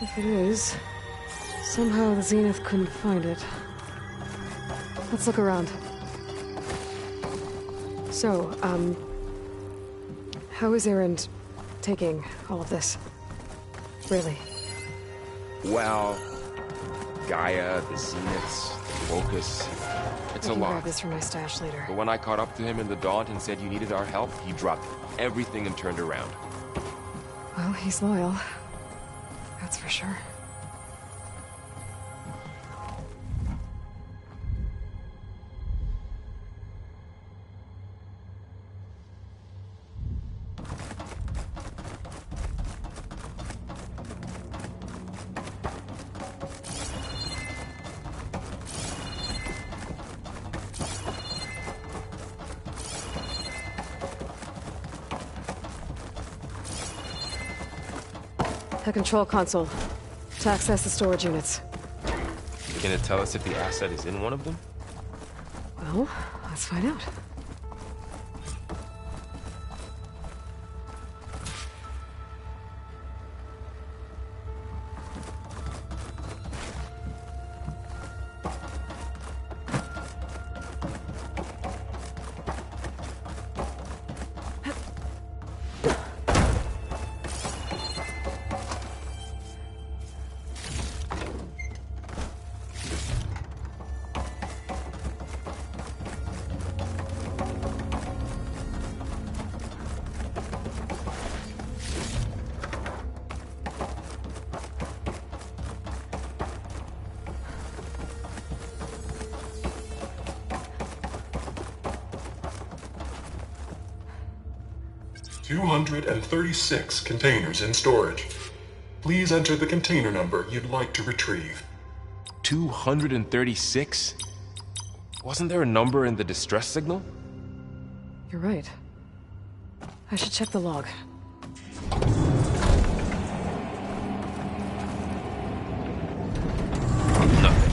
If it is, somehow the Zenith couldn't find it. Let's look around. So, how is Erend taking all of this? Really? Well, Gaia, the Zeniths, the Locus. It's a I can lot. grab this from my stash later. But when I caught up to him in the Daunt and said you needed our help, he dropped everything and turned around. Well, he's loyal. That's for sure. The control console. To access the storage units. Can it tell us if the asset is in one of them? Well, let's find out. $236 containers in storage. Please enter the container number you'd like to retrieve. 236? Wasn't there a number in the distress signal? You're right. I should check the log. Nothing.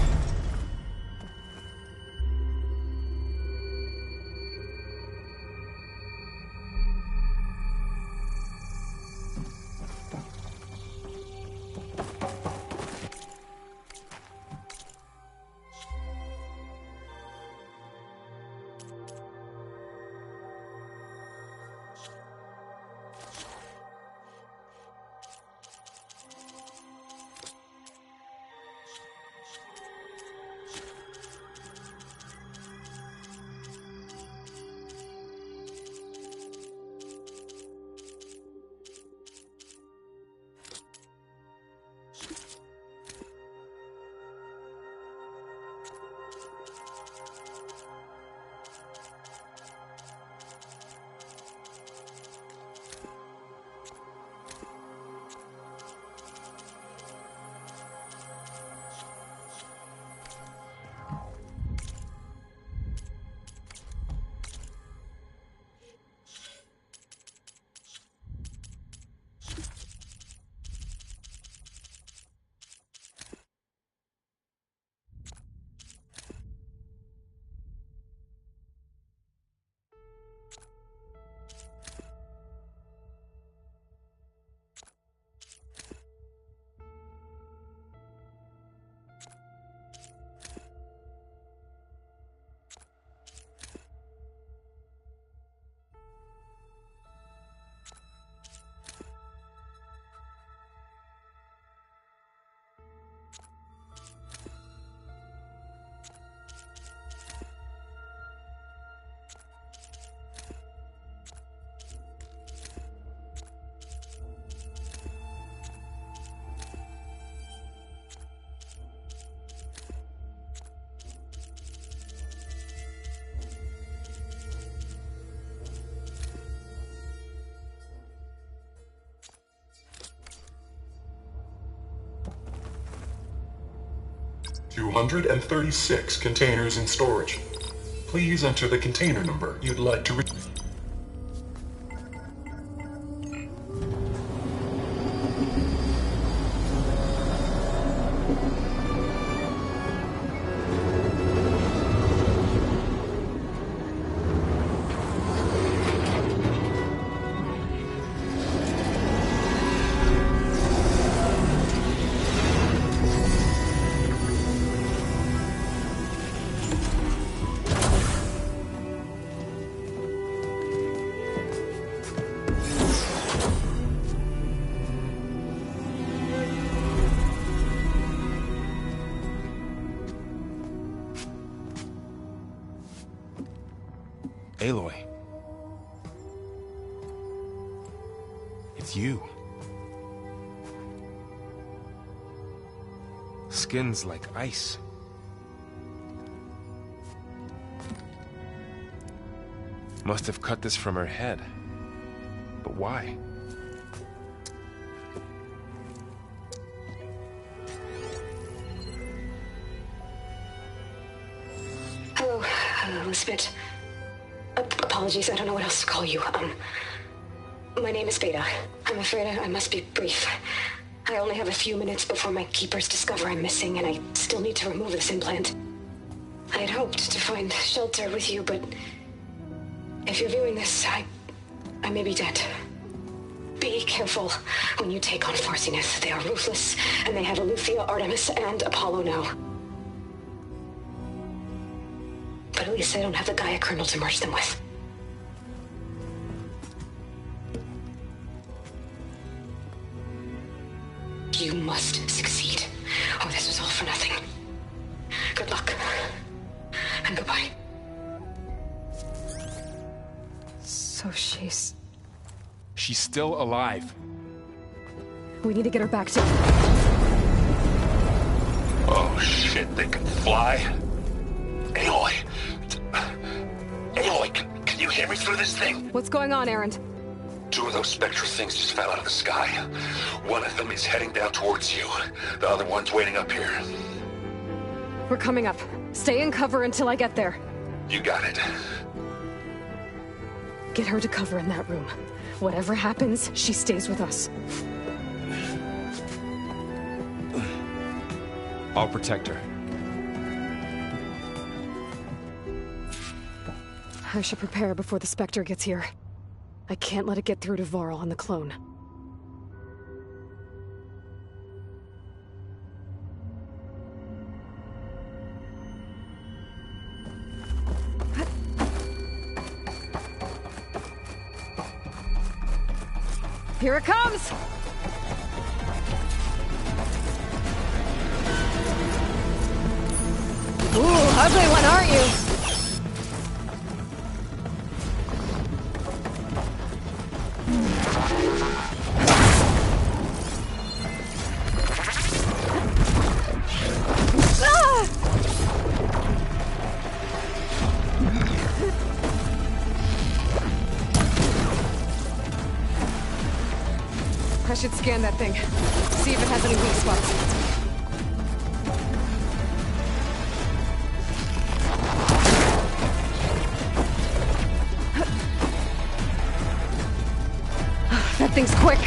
$236 containers in storage. Please enter the container number you'd like to retrieve. Aloy. It's you. Skin's like ice. Must have cut this from her head. But why? Hello, Elizabeth. Apologies, I don't know what else to call you. My name is Beta. I'm afraid I must be brief. I only have a few minutes before my keepers discover I'm missing, and I still need to remove this implant. I had hoped to find shelter with you, but if you're viewing this, I may be dead. Be careful when you take on Far Zenith. They are ruthless, and they have Eleuthia, Artemis, and Apollo now. But at least I don't have the Gaia kernel to merge them with. You must succeed, or this was all for nothing. Good luck, and goodbye. So she's still alive. We need to get her back to... Oh shit, they can fly? Aloy! Aloy, can you hear me through this thing? What's going on, Erend? 2 of those spectral things just fell out of the sky. One of them is heading down towards you. The other one's waiting up here. We're coming up. Stay in cover until I get there. You got it. Get her to cover in that room. Whatever happens, she stays with us. I'll protect her. I should prepare before the Spectre gets here. I can't let it get through to Varl and the clone. Here it comes! Ooh, ugly one, aren't you? I should scan that thing. See if it has any weak spots. That thing's quick.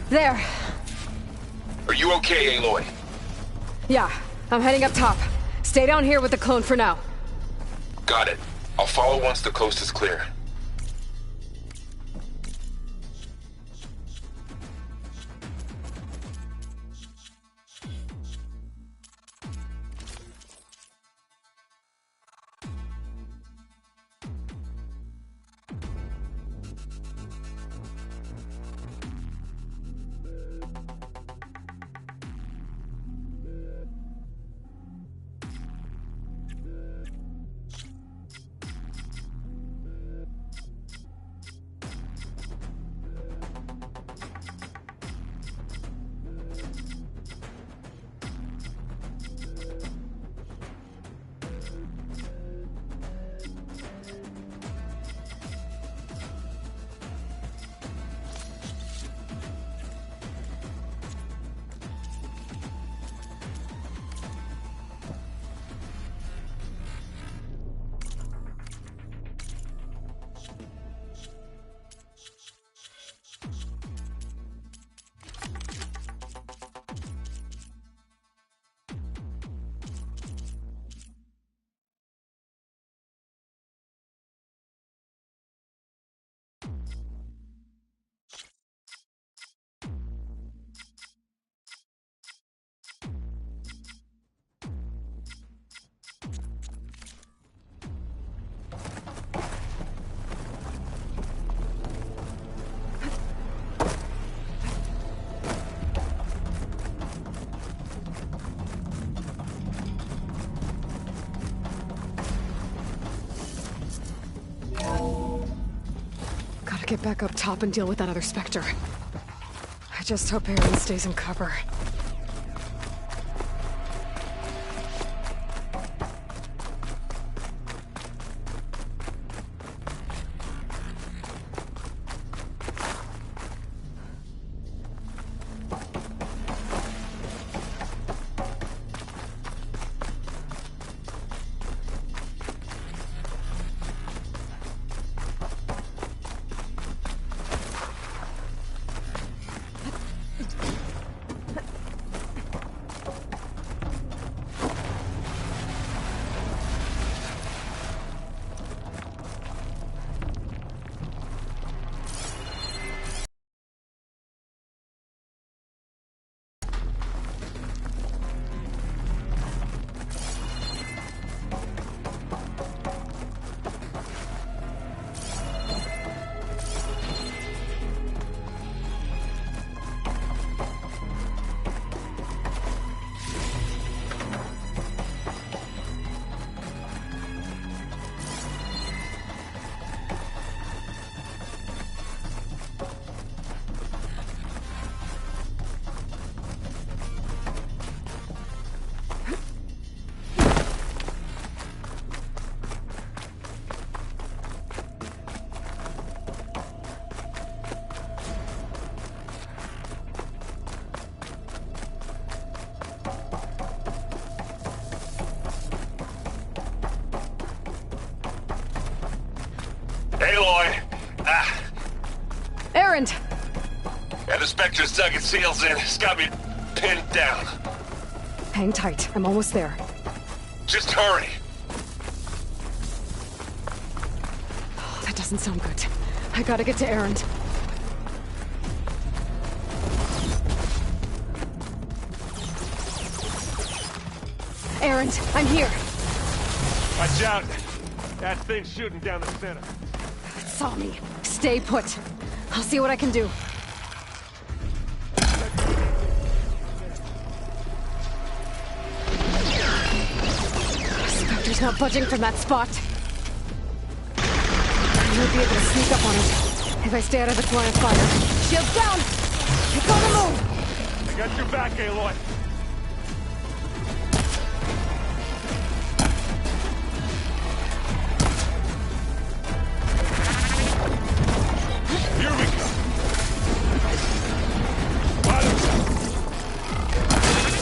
There. Are you okay, Aloy? Yeah, I'm heading up top. Stay down here with the clone for now. Got it. I'll follow once the coast is clear. Get back up top and deal with that other Spectre. I just hope Aaron stays in cover. Erend! Yeah, the Spectre's dug its heels in. It's got me pinned down. Hang tight. I'm almost there. Just hurry. Oh, that doesn't sound good. I gotta get to Erend. Erend, I'm here. Watch out. That thing's shooting down the center. It saw me. Stay put. I'll see what I can do. Spectre's not budging from that spot. I might be able to sneak up on it if I stay out of its line of fire. Shield down! It's on the move! I got your back, Aloy. Here we go.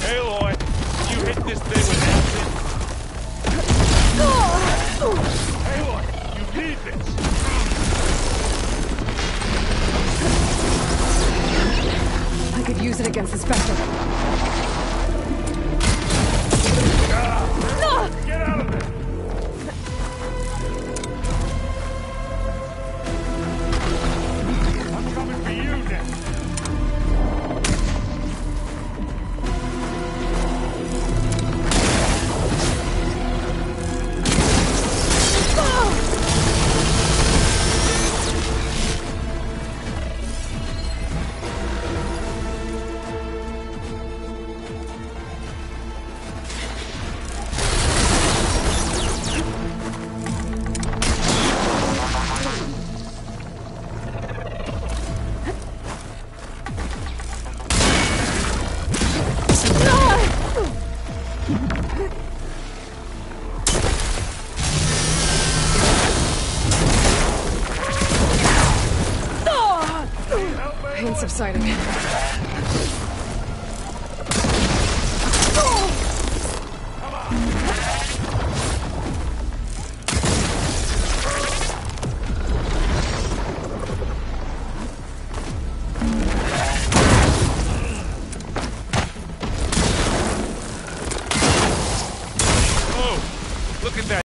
Aloy, you hit this thing with acid. Aloy, you need this. use it against this vector. Get out of there! I'm coming for you next. Pain subsiding. Oh, look at that.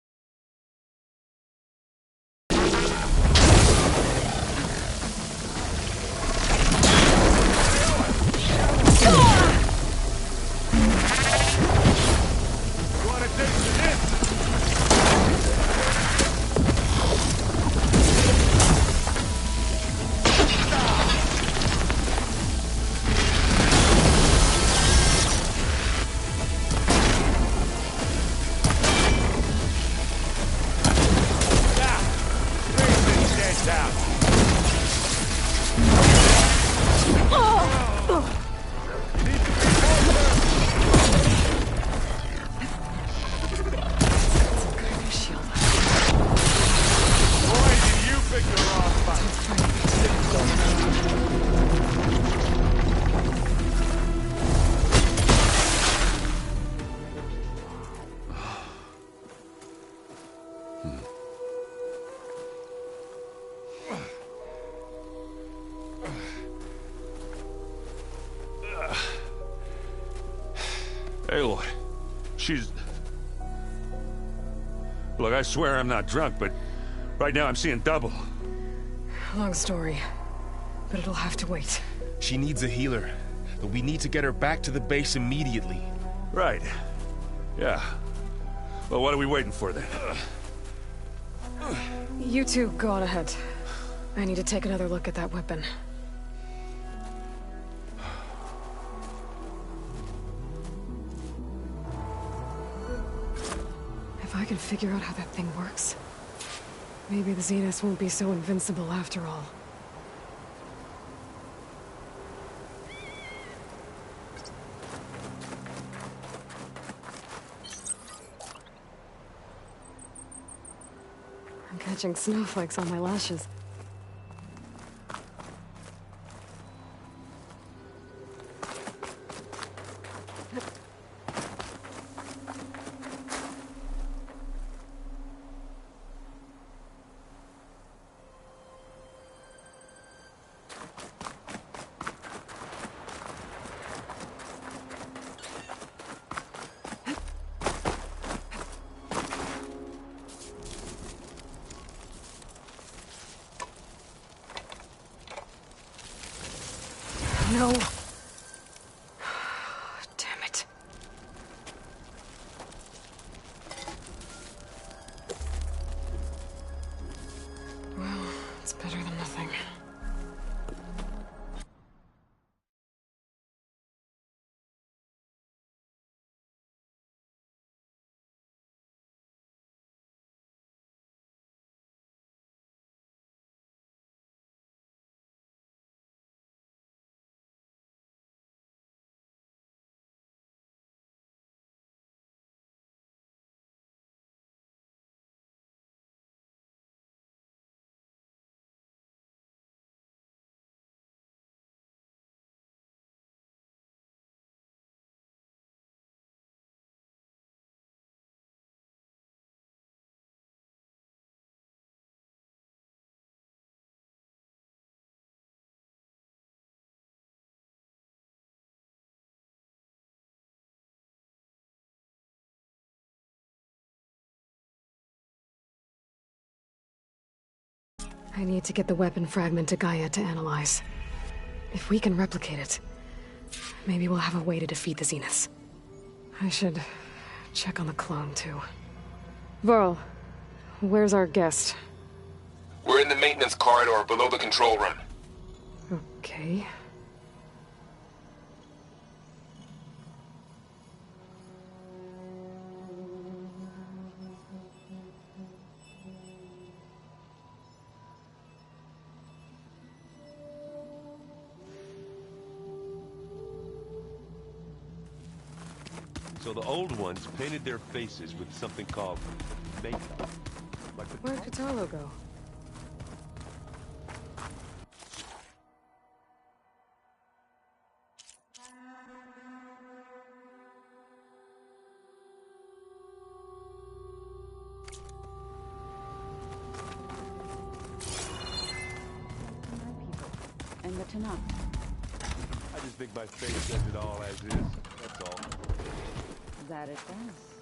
Aloy, she's... Look, I swear I'm not drunk, but right now I'm seeing double. Long story, but it'll have to wait. She needs a healer, but we need to get her back to the base immediately. Right. Yeah. Well, what are we waiting for then? You two go on ahead. I need to take another look at that weapon. If I can figure out how that thing works, maybe the Zeniths won't be so invincible after all. I'm catching snowflakes on my lashes. No. I need to get the weapon fragment to Gaia to analyze. If we can replicate it, maybe we'll have a way to defeat the Zeniths. I should check on the clone, too. Varl, where's our guest? We're in the maintenance corridor below the control room. Okay. So the old ones painted their faces with something called makeup. Like the Where'd Kotallo go? And the Tanakh. I just think my face says it all as is. That's all. That it does.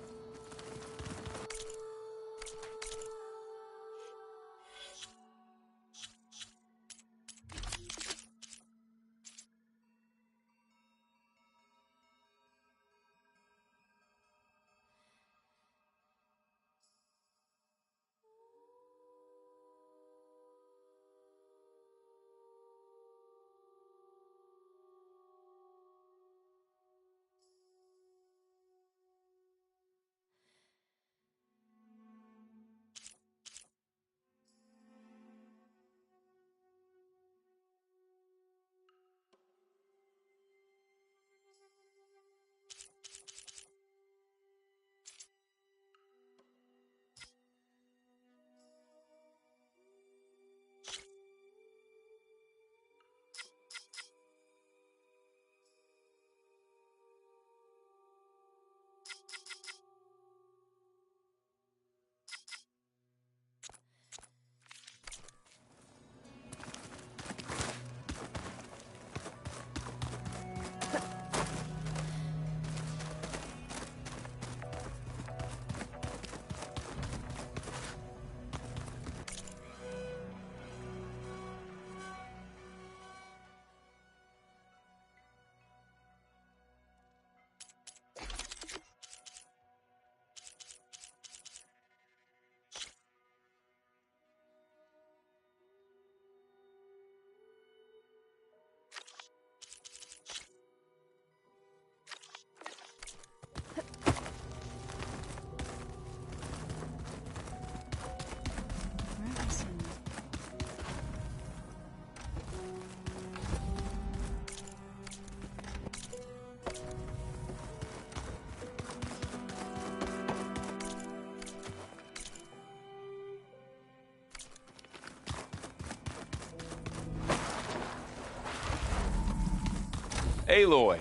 Aloy,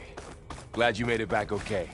glad you made it back okay.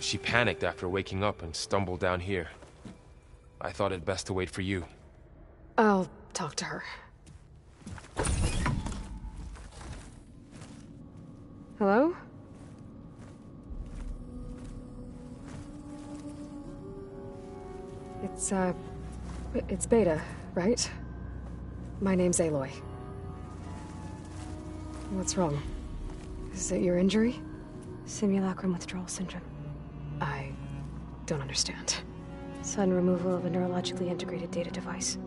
She panicked after waking up and stumbled down here. I thought it best to wait for you. I'll talk to her. Hello? It's Beta, right? My name's Aloy. What's wrong? Is it your injury? Simulacrum withdrawal syndrome. I don't understand. Sudden removal of a neurologically integrated data device.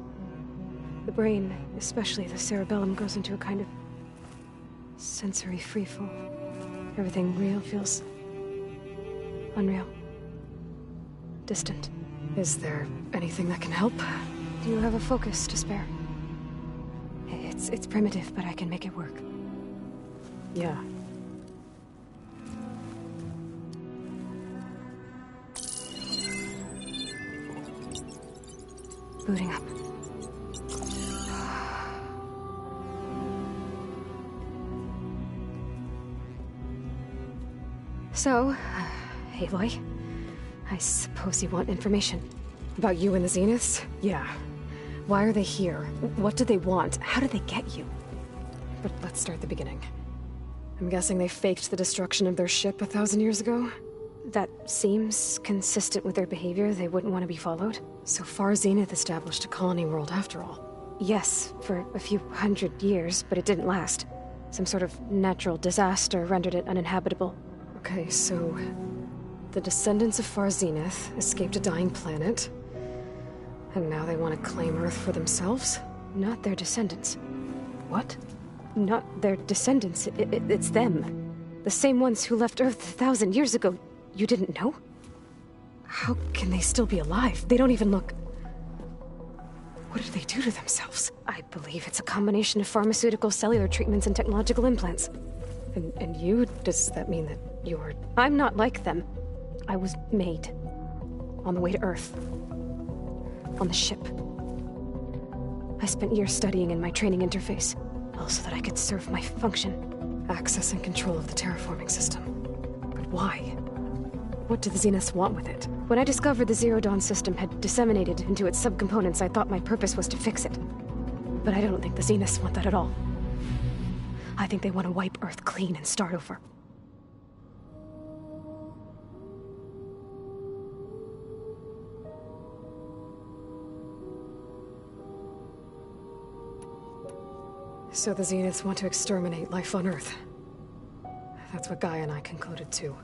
The brain, especially the cerebellum, goes into a kind of sensory freefall. Everything real feels unreal. Distant. Is there anything that can help? Do you have a focus to spare? It's primitive, but I can make it work. Yeah. Booting up. So, Aloy, I suppose you want information. About you and the Zeniths? Yeah. Why are they here? What do they want? How did they get you? But let's start at the beginning. I'm guessing they faked the destruction of their ship 1,000 years ago? That seems consistent with their behavior. They wouldn't want to be followed. So Far Zenith established a colony world after all. Yes, for a few hundred years, but it didn't last. Some sort of natural disaster rendered it uninhabitable. Okay, so the descendants of Far Zenith escaped a dying planet, and now they want to claim Earth for themselves? Not their descendants. What? Not their descendants. It's them. The same ones who left Earth 1,000 years ago. You didn't know? How can they still be alive? They don't even look... What did they do to themselves? I believe it's a combination of pharmaceutical, cellular treatments, and technological implants. And you? Does that mean that you're... I'm not like them. I was made. On the way to Earth. On the ship. I spent years studying in my training interface, all so that I could serve my function. Access and control of the terraforming system. But why? What do the Zeniths want with it? When I discovered the Zero Dawn system had disseminated into its subcomponents, I thought my purpose was to fix it. But I don't think the Zeniths want that at all. I think they want to wipe Earth clean and start over. So the Zeniths want to exterminate life on Earth. That's what Gaia and I concluded too.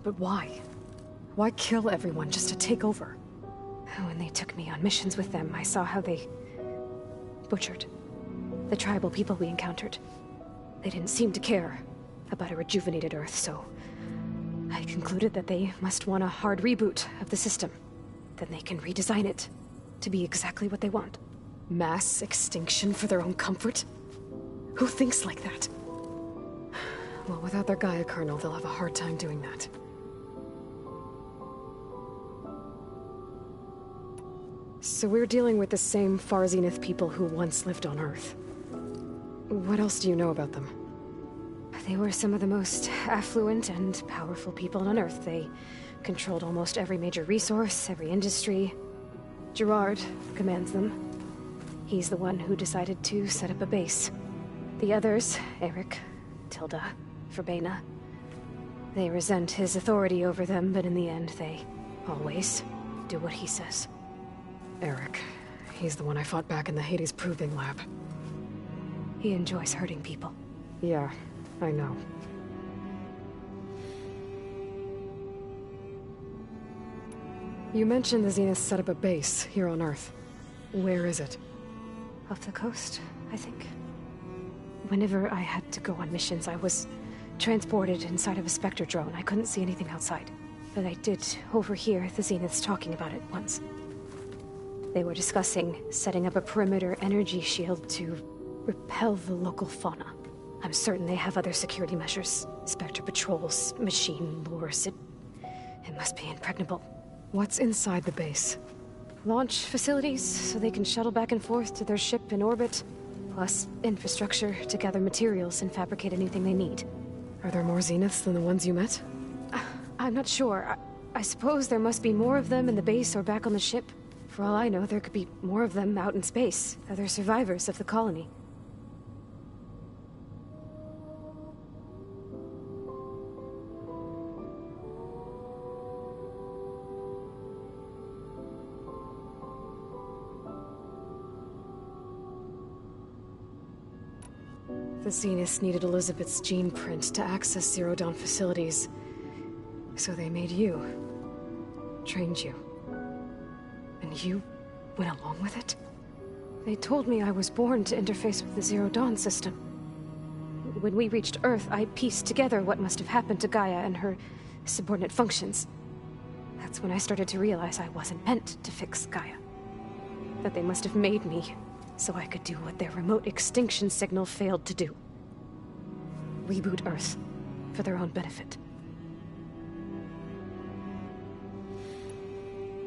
But why? Why kill everyone just to take over? When they took me on missions with them, I saw how they butchered the tribal people we encountered. They didn't seem to care about a rejuvenated Earth, so I concluded that they must want a hard reboot of the system. Then they can redesign it to be exactly what they want. Mass extinction for their own comfort? Who thinks like that? Well, without their Gaia kernel, they'll have a hard time doing that. So we're dealing with the same Far Zenith people who once lived on Earth. What else do you know about them? They were some of the most affluent and powerful people on Earth. They controlled almost every major resource, every industry. Gerard commands them. He's the one who decided to set up a base. The others, Eric, Tilda, Verbena, they resent his authority over them, but in the end, they always do what he says. Eric. He's the one I fought back in the Hades Proving Lab. He enjoys hurting people. Yeah, I know. You mentioned the Zeniths set up a base here on Earth. Where is it? Off the coast, I think. Whenever I had to go on missions, I was transported inside of a Spectre drone. I couldn't see anything outside. But I did overhear the Zeniths talking about it once. They were discussing setting up a perimeter energy shield to repel the local fauna. I'm certain they have other security measures. Spectre patrols, machine lures. It must be impregnable. What's inside the base? Launch facilities, so they can shuttle back and forth to their ship in orbit. Plus infrastructure to gather materials and fabricate anything they need. Are there more Zeniths than the ones you met? I'm not sure. I suppose there must be more of them in the base or back on the ship. For all I know, there could be more of them out in space, other survivors of the colony. The Zeniths needed Elizabeth's gene print to access Zero Dawn facilities. So they made you. Trained you. And you went along with it? They told me I was born to interface with the Zero Dawn system. When we reached Earth, I pieced together what must have happened to Gaia and her subordinate functions. That's when I started to realize I wasn't meant to fix Gaia. That they must have made me so I could do what their remote extinction signal failed to do. Reboot Earth for their own benefit.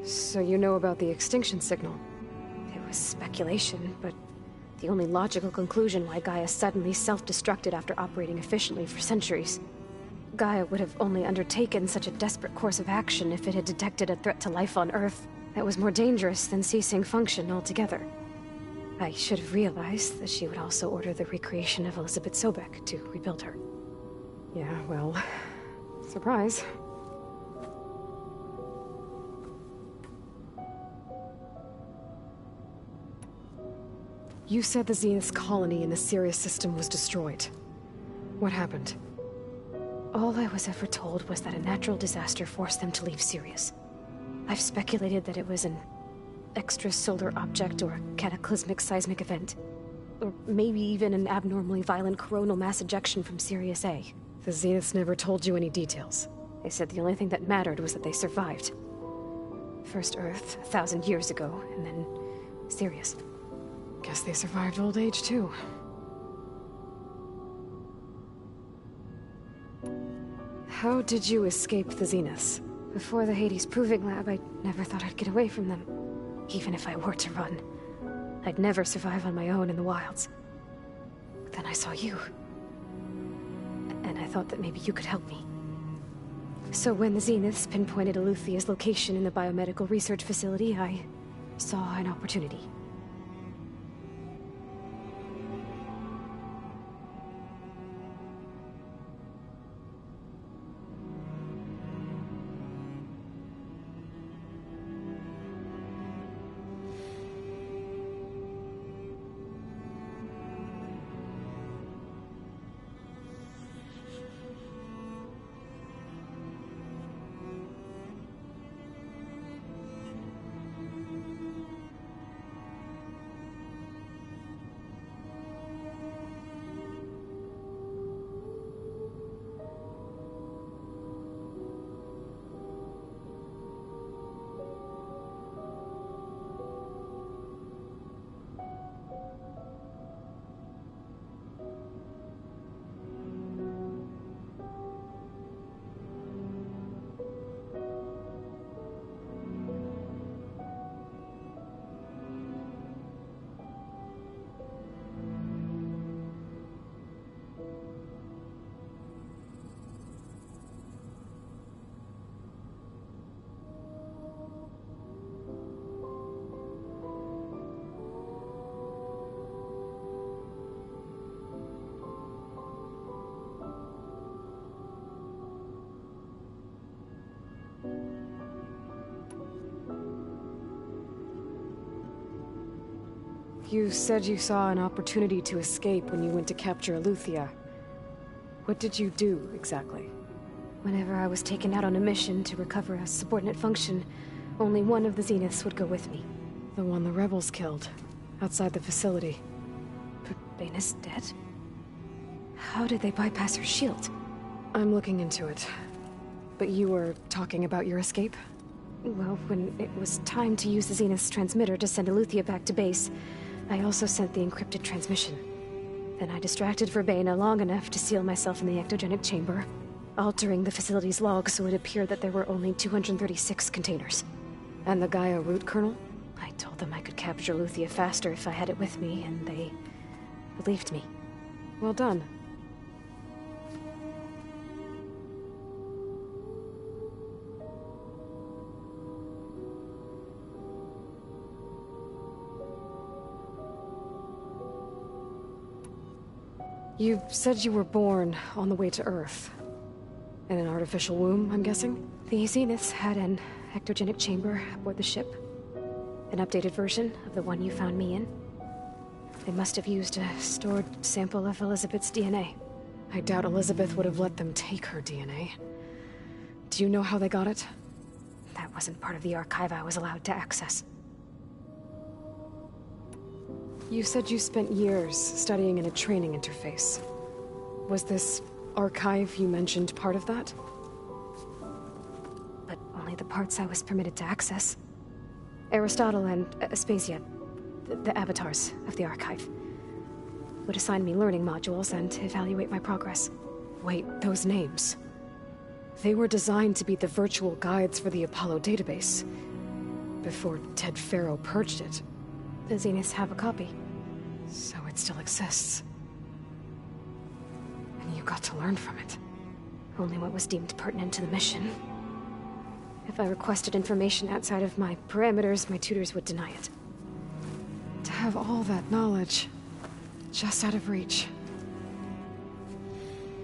So you know about the extinction signal? It was speculation, but the only logical conclusion why Gaia suddenly self-destructed after operating efficiently for centuries. Gaia would have only undertaken such a desperate course of action if it had detected a threat to life on Earth that was more dangerous than ceasing function altogether. I should have realized that she would also order the recreation of Elizabeth Sobek to rebuild her. Yeah, well, surprise. You said the Zenith's colony in the Sirius system was destroyed. What happened? All I was ever told was that a natural disaster forced them to leave Sirius. I've speculated that it was an extrasolar object or a cataclysmic seismic event. Or maybe even an abnormally violent coronal mass ejection from Sirius A. The Zeniths never told you any details. They said the only thing that mattered was that they survived. First Earth, 1,000 years ago, and then Sirius. Guess they survived old age, too. How did you escape the Zeniths? Before the Hades Proving Lab, I never thought I'd get away from them. Even if I were to run. I'd never survive on my own in the wilds. But then I saw you. And I thought that maybe you could help me. So when the Zeniths pinpointed Eluthia's location in the biomedical research facility, I saw an opportunity. You said you saw an opportunity to escape when you went to capture Eluthia. What did you do, exactly? Whenever I was taken out on a mission to recover a subordinate function, only one of the Zeniths would go with me. The one the rebels killed, outside the facility. But Baina's dead? How did they bypass her shield? I'm looking into it. But you were talking about your escape? Well, when it was time to use the Zenith's transmitter to send Eluthia back to base, I also sent the encrypted transmission. Then I distracted Verbaina long enough to seal myself in the ectogenic chamber, altering the facility's log so it appeared that there were only 236 containers. And the Gaia root kernel? I told them I could capture Eluthia faster if I had it with me, and they believed me. Well done. You said you were born on the way to Earth. In an artificial womb, I'm guessing? The Zeniths had an ectogenic chamber aboard the ship. An updated version of the one you found me in. They must have used a stored sample of Elizabeth's DNA. I doubt Elizabeth would have let them take her DNA. Do you know how they got it? That wasn't part of the archive I was allowed to access. You said you spent years studying in a training interface. Was this archive you mentioned part of that? But only the parts I was permitted to access. Aristotle and Aspasia, the avatars of the archive, would assign me learning modules and evaluate my progress. Wait, those names. They were designed to be the virtual guides for the Apollo database. Before Ted Faro purged it. The Zeniths have a copy. So it still exists. And you got to learn from it. Only what was deemed pertinent to the mission. If I requested information outside of my parameters, my tutors would deny it. To have all that knowledge, just out of reach.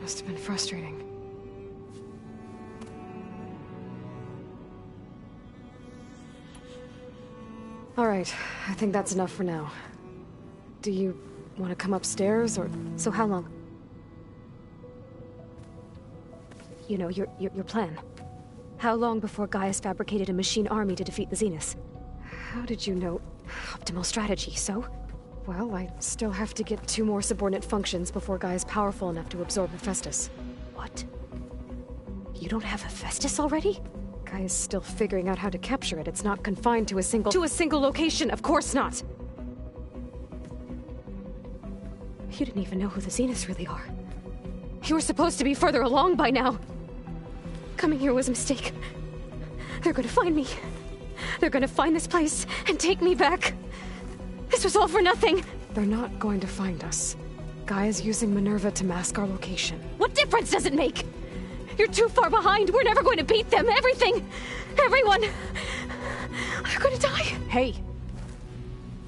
Must have been frustrating. All right, I think that's enough for now. Do you want to come upstairs, or...? So how long? You know, your plan. How long before Gaius fabricated a machine army to defeat the Zeniths? How did you know? Optimal strategy, so? Well, I still have to get 2 more subordinate functions before Gaia's powerful enough to absorb Hephaestus. What? You don't have Hephaestus already? Gaia's still figuring out how to capture it. It's not confined to a single... To a single location! Of course not! You didn't even know who the Zeniths really are. You were supposed to be further along by now! Coming here was a mistake. They're gonna find me. They're gonna find this place and take me back. This was all for nothing. They're not going to find us. Gaia's using Minerva to mask our location. What difference does it make? You're too far behind. We're never going to beat them. Everything. Everyone. They're gonna die. Hey.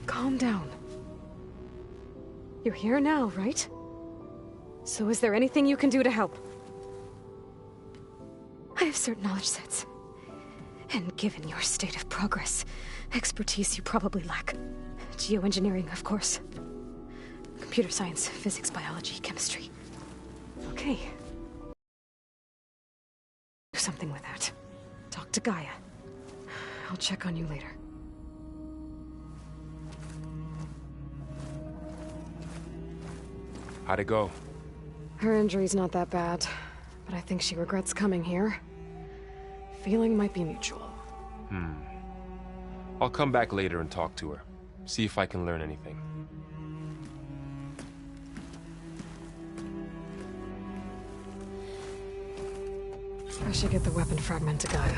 Calm down. You're here now, right? So is there anything you can do to help? I have certain knowledge sets. And given your state of progress, expertise you probably lack. Geoengineering, of course. Computer science, physics, biology, chemistry. Okay. Do something with that. Talk to Gaia. I'll check on you later. How'd it go? Her injury's not that bad, but I think she regrets coming here. Feeling might be mutual. I'll come back later and talk to her. See if I can learn anything. I should get the weapon fragment to Gaia.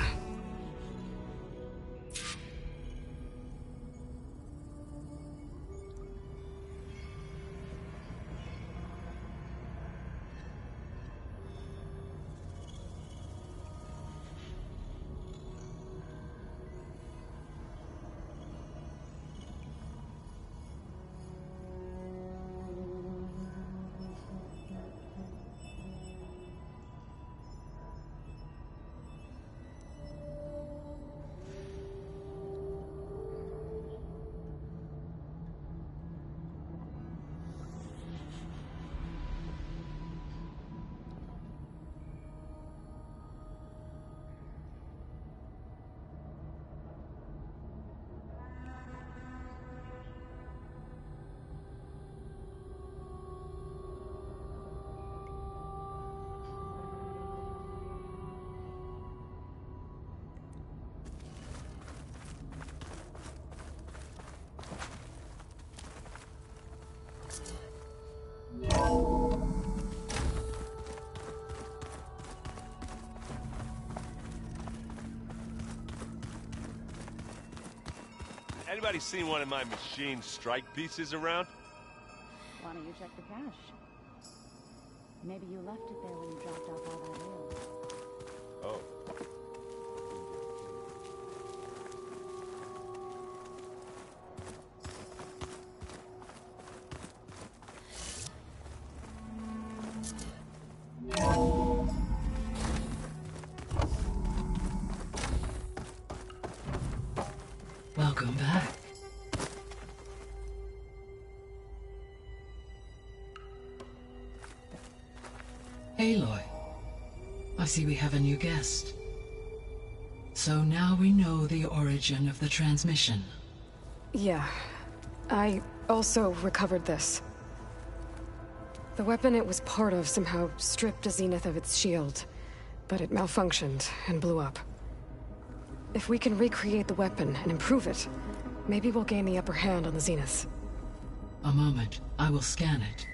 Anybody seen one of my machine strike pieces around? Why don't you check the cache? Maybe you left it there when you dropped off all that oil. Oh. Welcome back. Aloy, I see we have a new guest. So now we know the origin of the transmission. Yeah. I also recovered this. The weapon it was part of somehow stripped a Zenith of its shield, but it malfunctioned and blew up. If we can recreate the weapon and improve it, maybe we'll gain the upper hand on the Zeniths. A moment. I will scan it.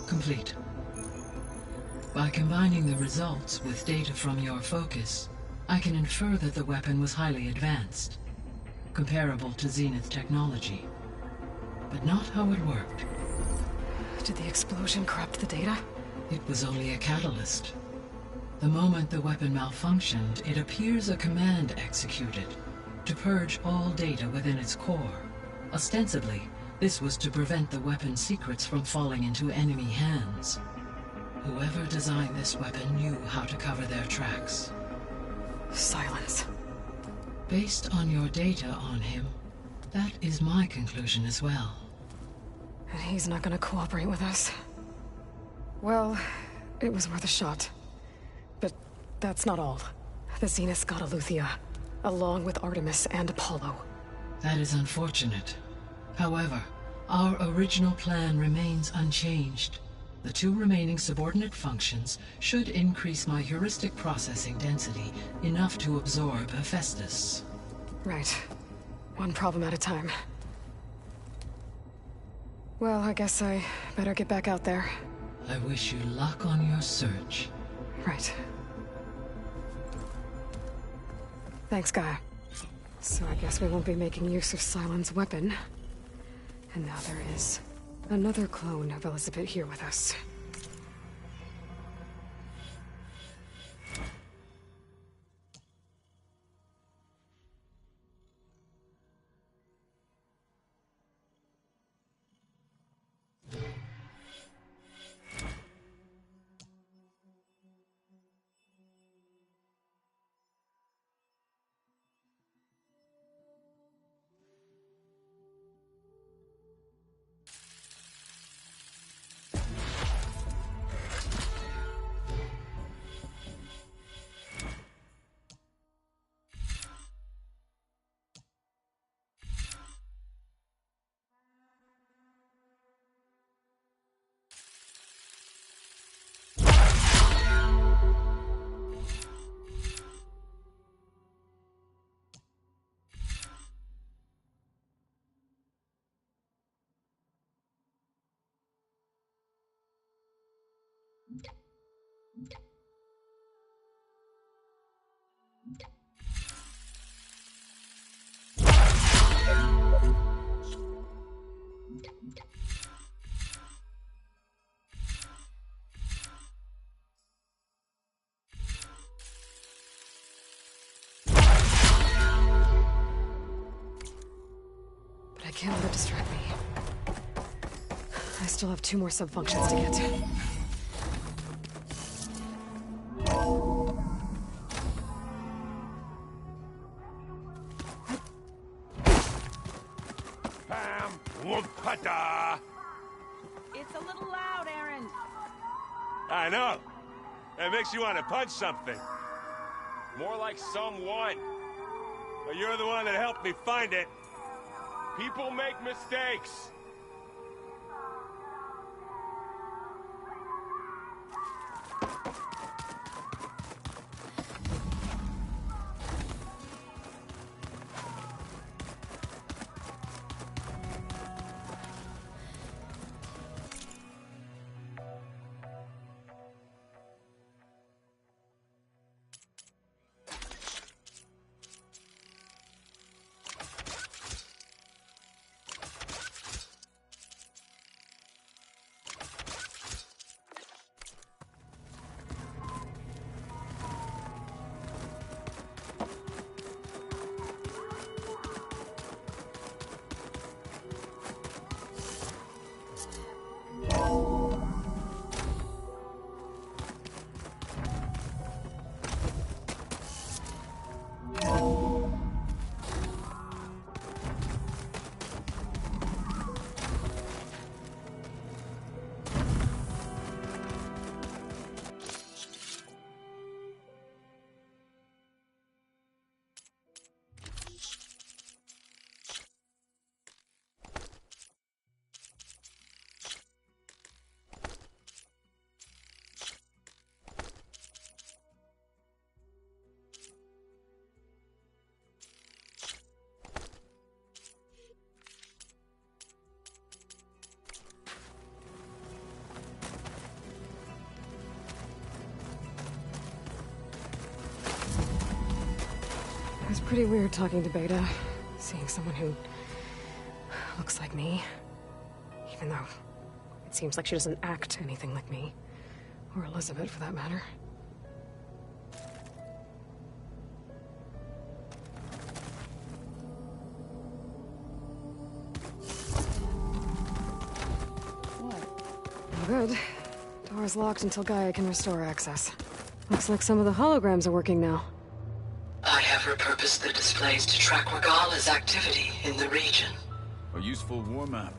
Complete. By combining the results with data from your focus, I can infer that the weapon was highly advanced, comparable to Zenith technology, but not how it worked. Did the explosion corrupt the data? It was only a catalyst. The moment the weapon malfunctioned, it appears a command executed to purge all data within its core. Ostensibly, this was to prevent the weapon's secrets from falling into enemy hands. Whoever designed this weapon knew how to cover their tracks. Silence. Based on your data on him, that is my conclusion as well. And he's not gonna cooperate with us. Well, it was worth a shot. But that's not all. The Zeniths got Eleuthia, along with Artemis and Apollo. That is unfortunate. However, our original plan remains unchanged. The 2 remaining subordinate functions should increase my heuristic processing density enough to absorb Hephaestus. Right. One problem at a time. Well, I guess I better get back out there. I wish you luck on your search. Right. Thanks, Gaia. So I guess we won't be making use of Cylon's weapon. And now there is another clone of Elizabeth here with us. But I can't let it distract me. I still have 2 more sub-functions to get. It's a little loud, Aaron. I know. It makes you want to punch something. More like someone. But you're the one that helped me find it. People make mistakes. Pretty weird talking to Beta, seeing someone who looks like me. Even though it seems like she doesn't act anything like me. Or Elizabeth, for that matter. What? Good. Door's locked until Gaia can restore access. Looks like some of the holograms are working now. I have repurposed the displays to track Regala's activity in the region. A useful war map.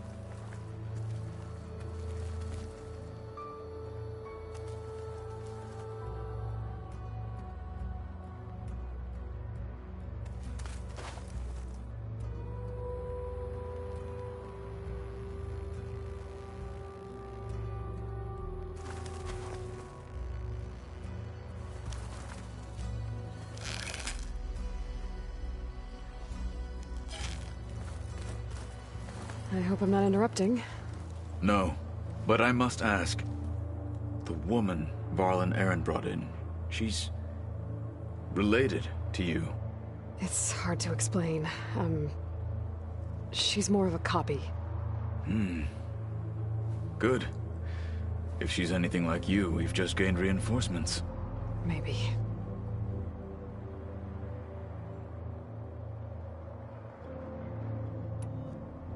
I hope I'm not interrupting. No, but I must ask. The woman Varl and Erend brought in, she's related to you. It's hard to explain. She's more of a copy. Good. If she's anything like you, we've just gained reinforcements. Maybe.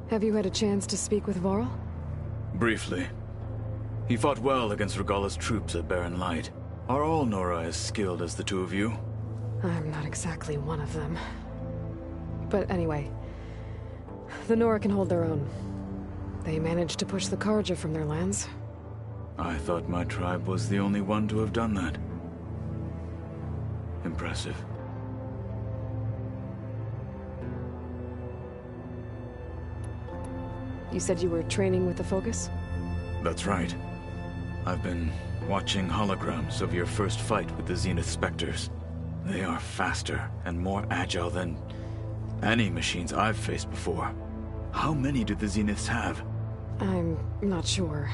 Have you had a chance to speak with Varl? Briefly. He fought well against Regala's troops at Barren Light. Are all Nora as skilled as the two of you? I'm not exactly one of them. But anyway, the Nora can hold their own. They managed to push the Carja from their lands. I thought my tribe was the only one to have done that. Impressive. You said you were training with the Focus? That's right. I've been watching holograms of your first fight with the Zenith Spectres. They are faster and more agile than any machines I've faced before. How many do the Zeniths have? I'm not sure.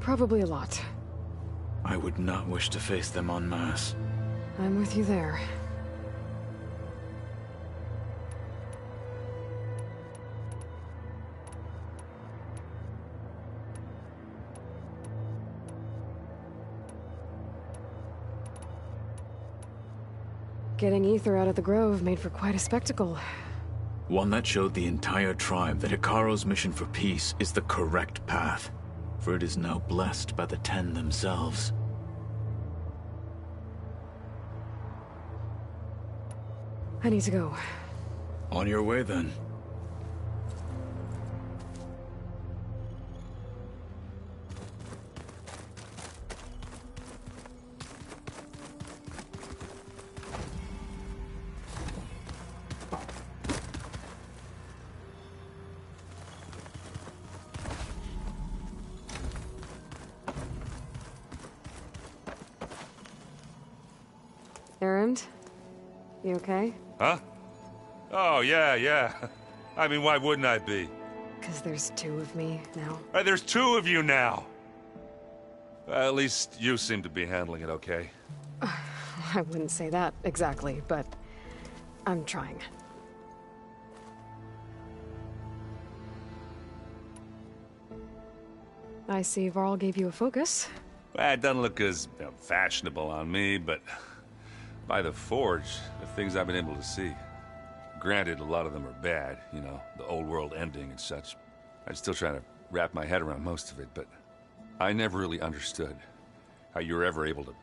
Probably a lot. I would not wish to face them en masse. I'm with you there. Getting Ether out of the Grove made for quite a spectacle. One that showed the entire tribe that Hekarro's mission for peace is the correct path, for it is now blessed by the Ten themselves. I need to go. On your way, then. Erend? You okay? Huh? Oh, yeah. I mean, why wouldn't I be? Because there's two of me now. There's two of you now! At least you seem to be handling it okay. I wouldn't say that exactly, but I'm trying. I see Varl gave you a Focus. Well, it doesn't look as fashionable on me, but by the Forge, the things I've been able to see. Granted, a lot of them are bad, you know, the old world ending and such. I'm still trying to wrap my head around most of it, but I never really understood how you were ever able to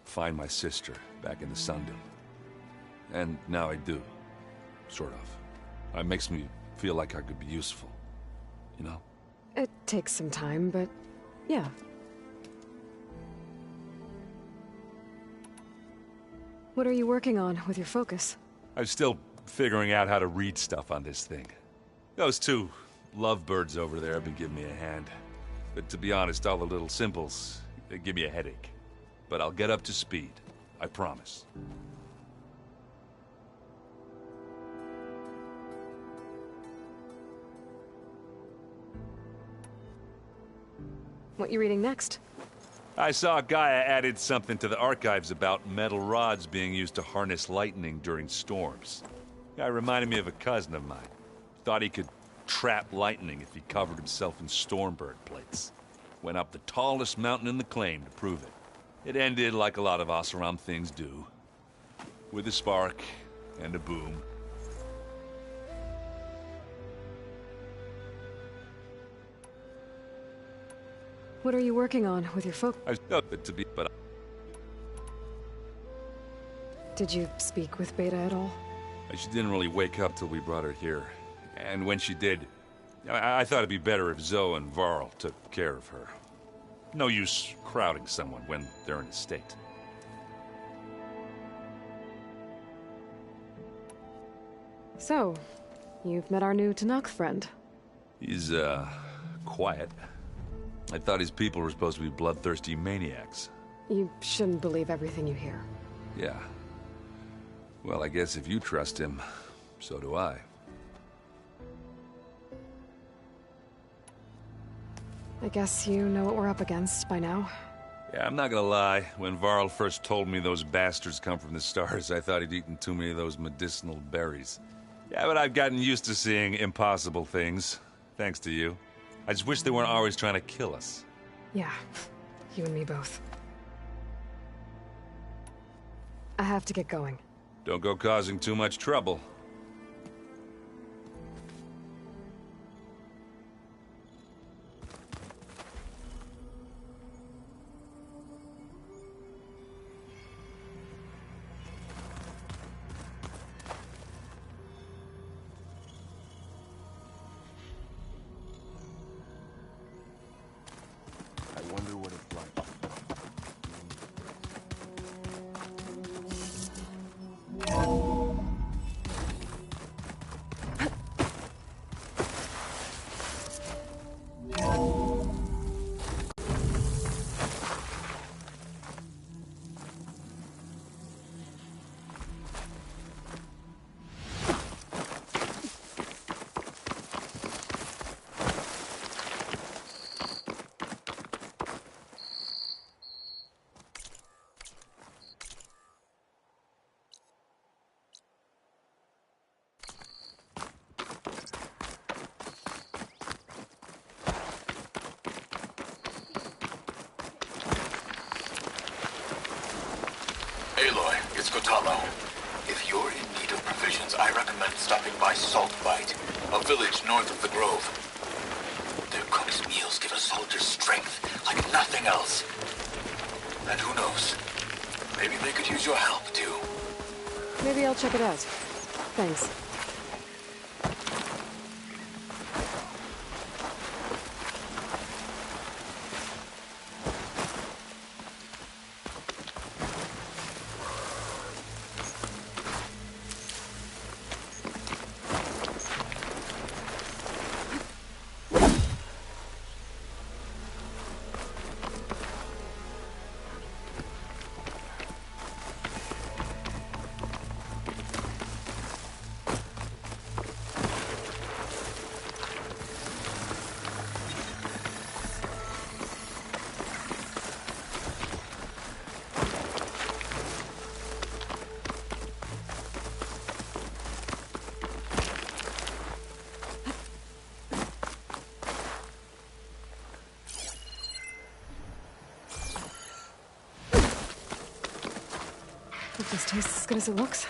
find my sister back in the Sundom. And now I do, sort of. It makes me feel like I could be useful, you know? It takes some time, but yeah. What are you working on with your Focus? I'm still figuring out how to read stuff on this thing. Those two lovebirds over there have been giving me a hand. But to be honest, all the little symbols, they give me a headache. But I'll get up to speed. I promise. What you reading next? I saw Gaia added something to the archives about metal rods being used to harness lightning during storms. Guy reminded me of a cousin of mine. Thought he could trap lightning if he covered himself in Stormbird plates. Went up the tallest mountain in the claim to prove it. It ended like a lot of Oseram things do. With a spark and a boom. What are you working on with your folk? I felt it to be, but... Did you speak with Beta at all? She didn't really wake up till we brought her here. And when she did, I thought it'd be better if Zoe and Varl took care of her. No use crowding someone when they're in a state. So, you've met our new Tanakh friend. He's, quiet. I thought his people were supposed to be bloodthirsty maniacs. You shouldn't believe everything you hear. Yeah. Well, I guess if you trust him, so do I. I guess you know what we're up against by now. Yeah, I'm not gonna lie. When Varl first told me those bastards come from the stars, I thought he'd eaten too many of those medicinal berries. Yeah, but I've gotten used to seeing impossible things, thanks to you. I just wish they weren't always trying to kill us. Yeah, you and me both. I have to get going. Don't go causing too much trouble. I wonder what it's like. Aloy, it's Kotallo. If you're in need of provisions, I recommend stopping by Saltbite, a village north of the Grove. Their cook's meals give a soldier strength like nothing else. And who knows, maybe they could use your help, too. Maybe I'll check it out. Thanks. Hope this tastes as good as it looks.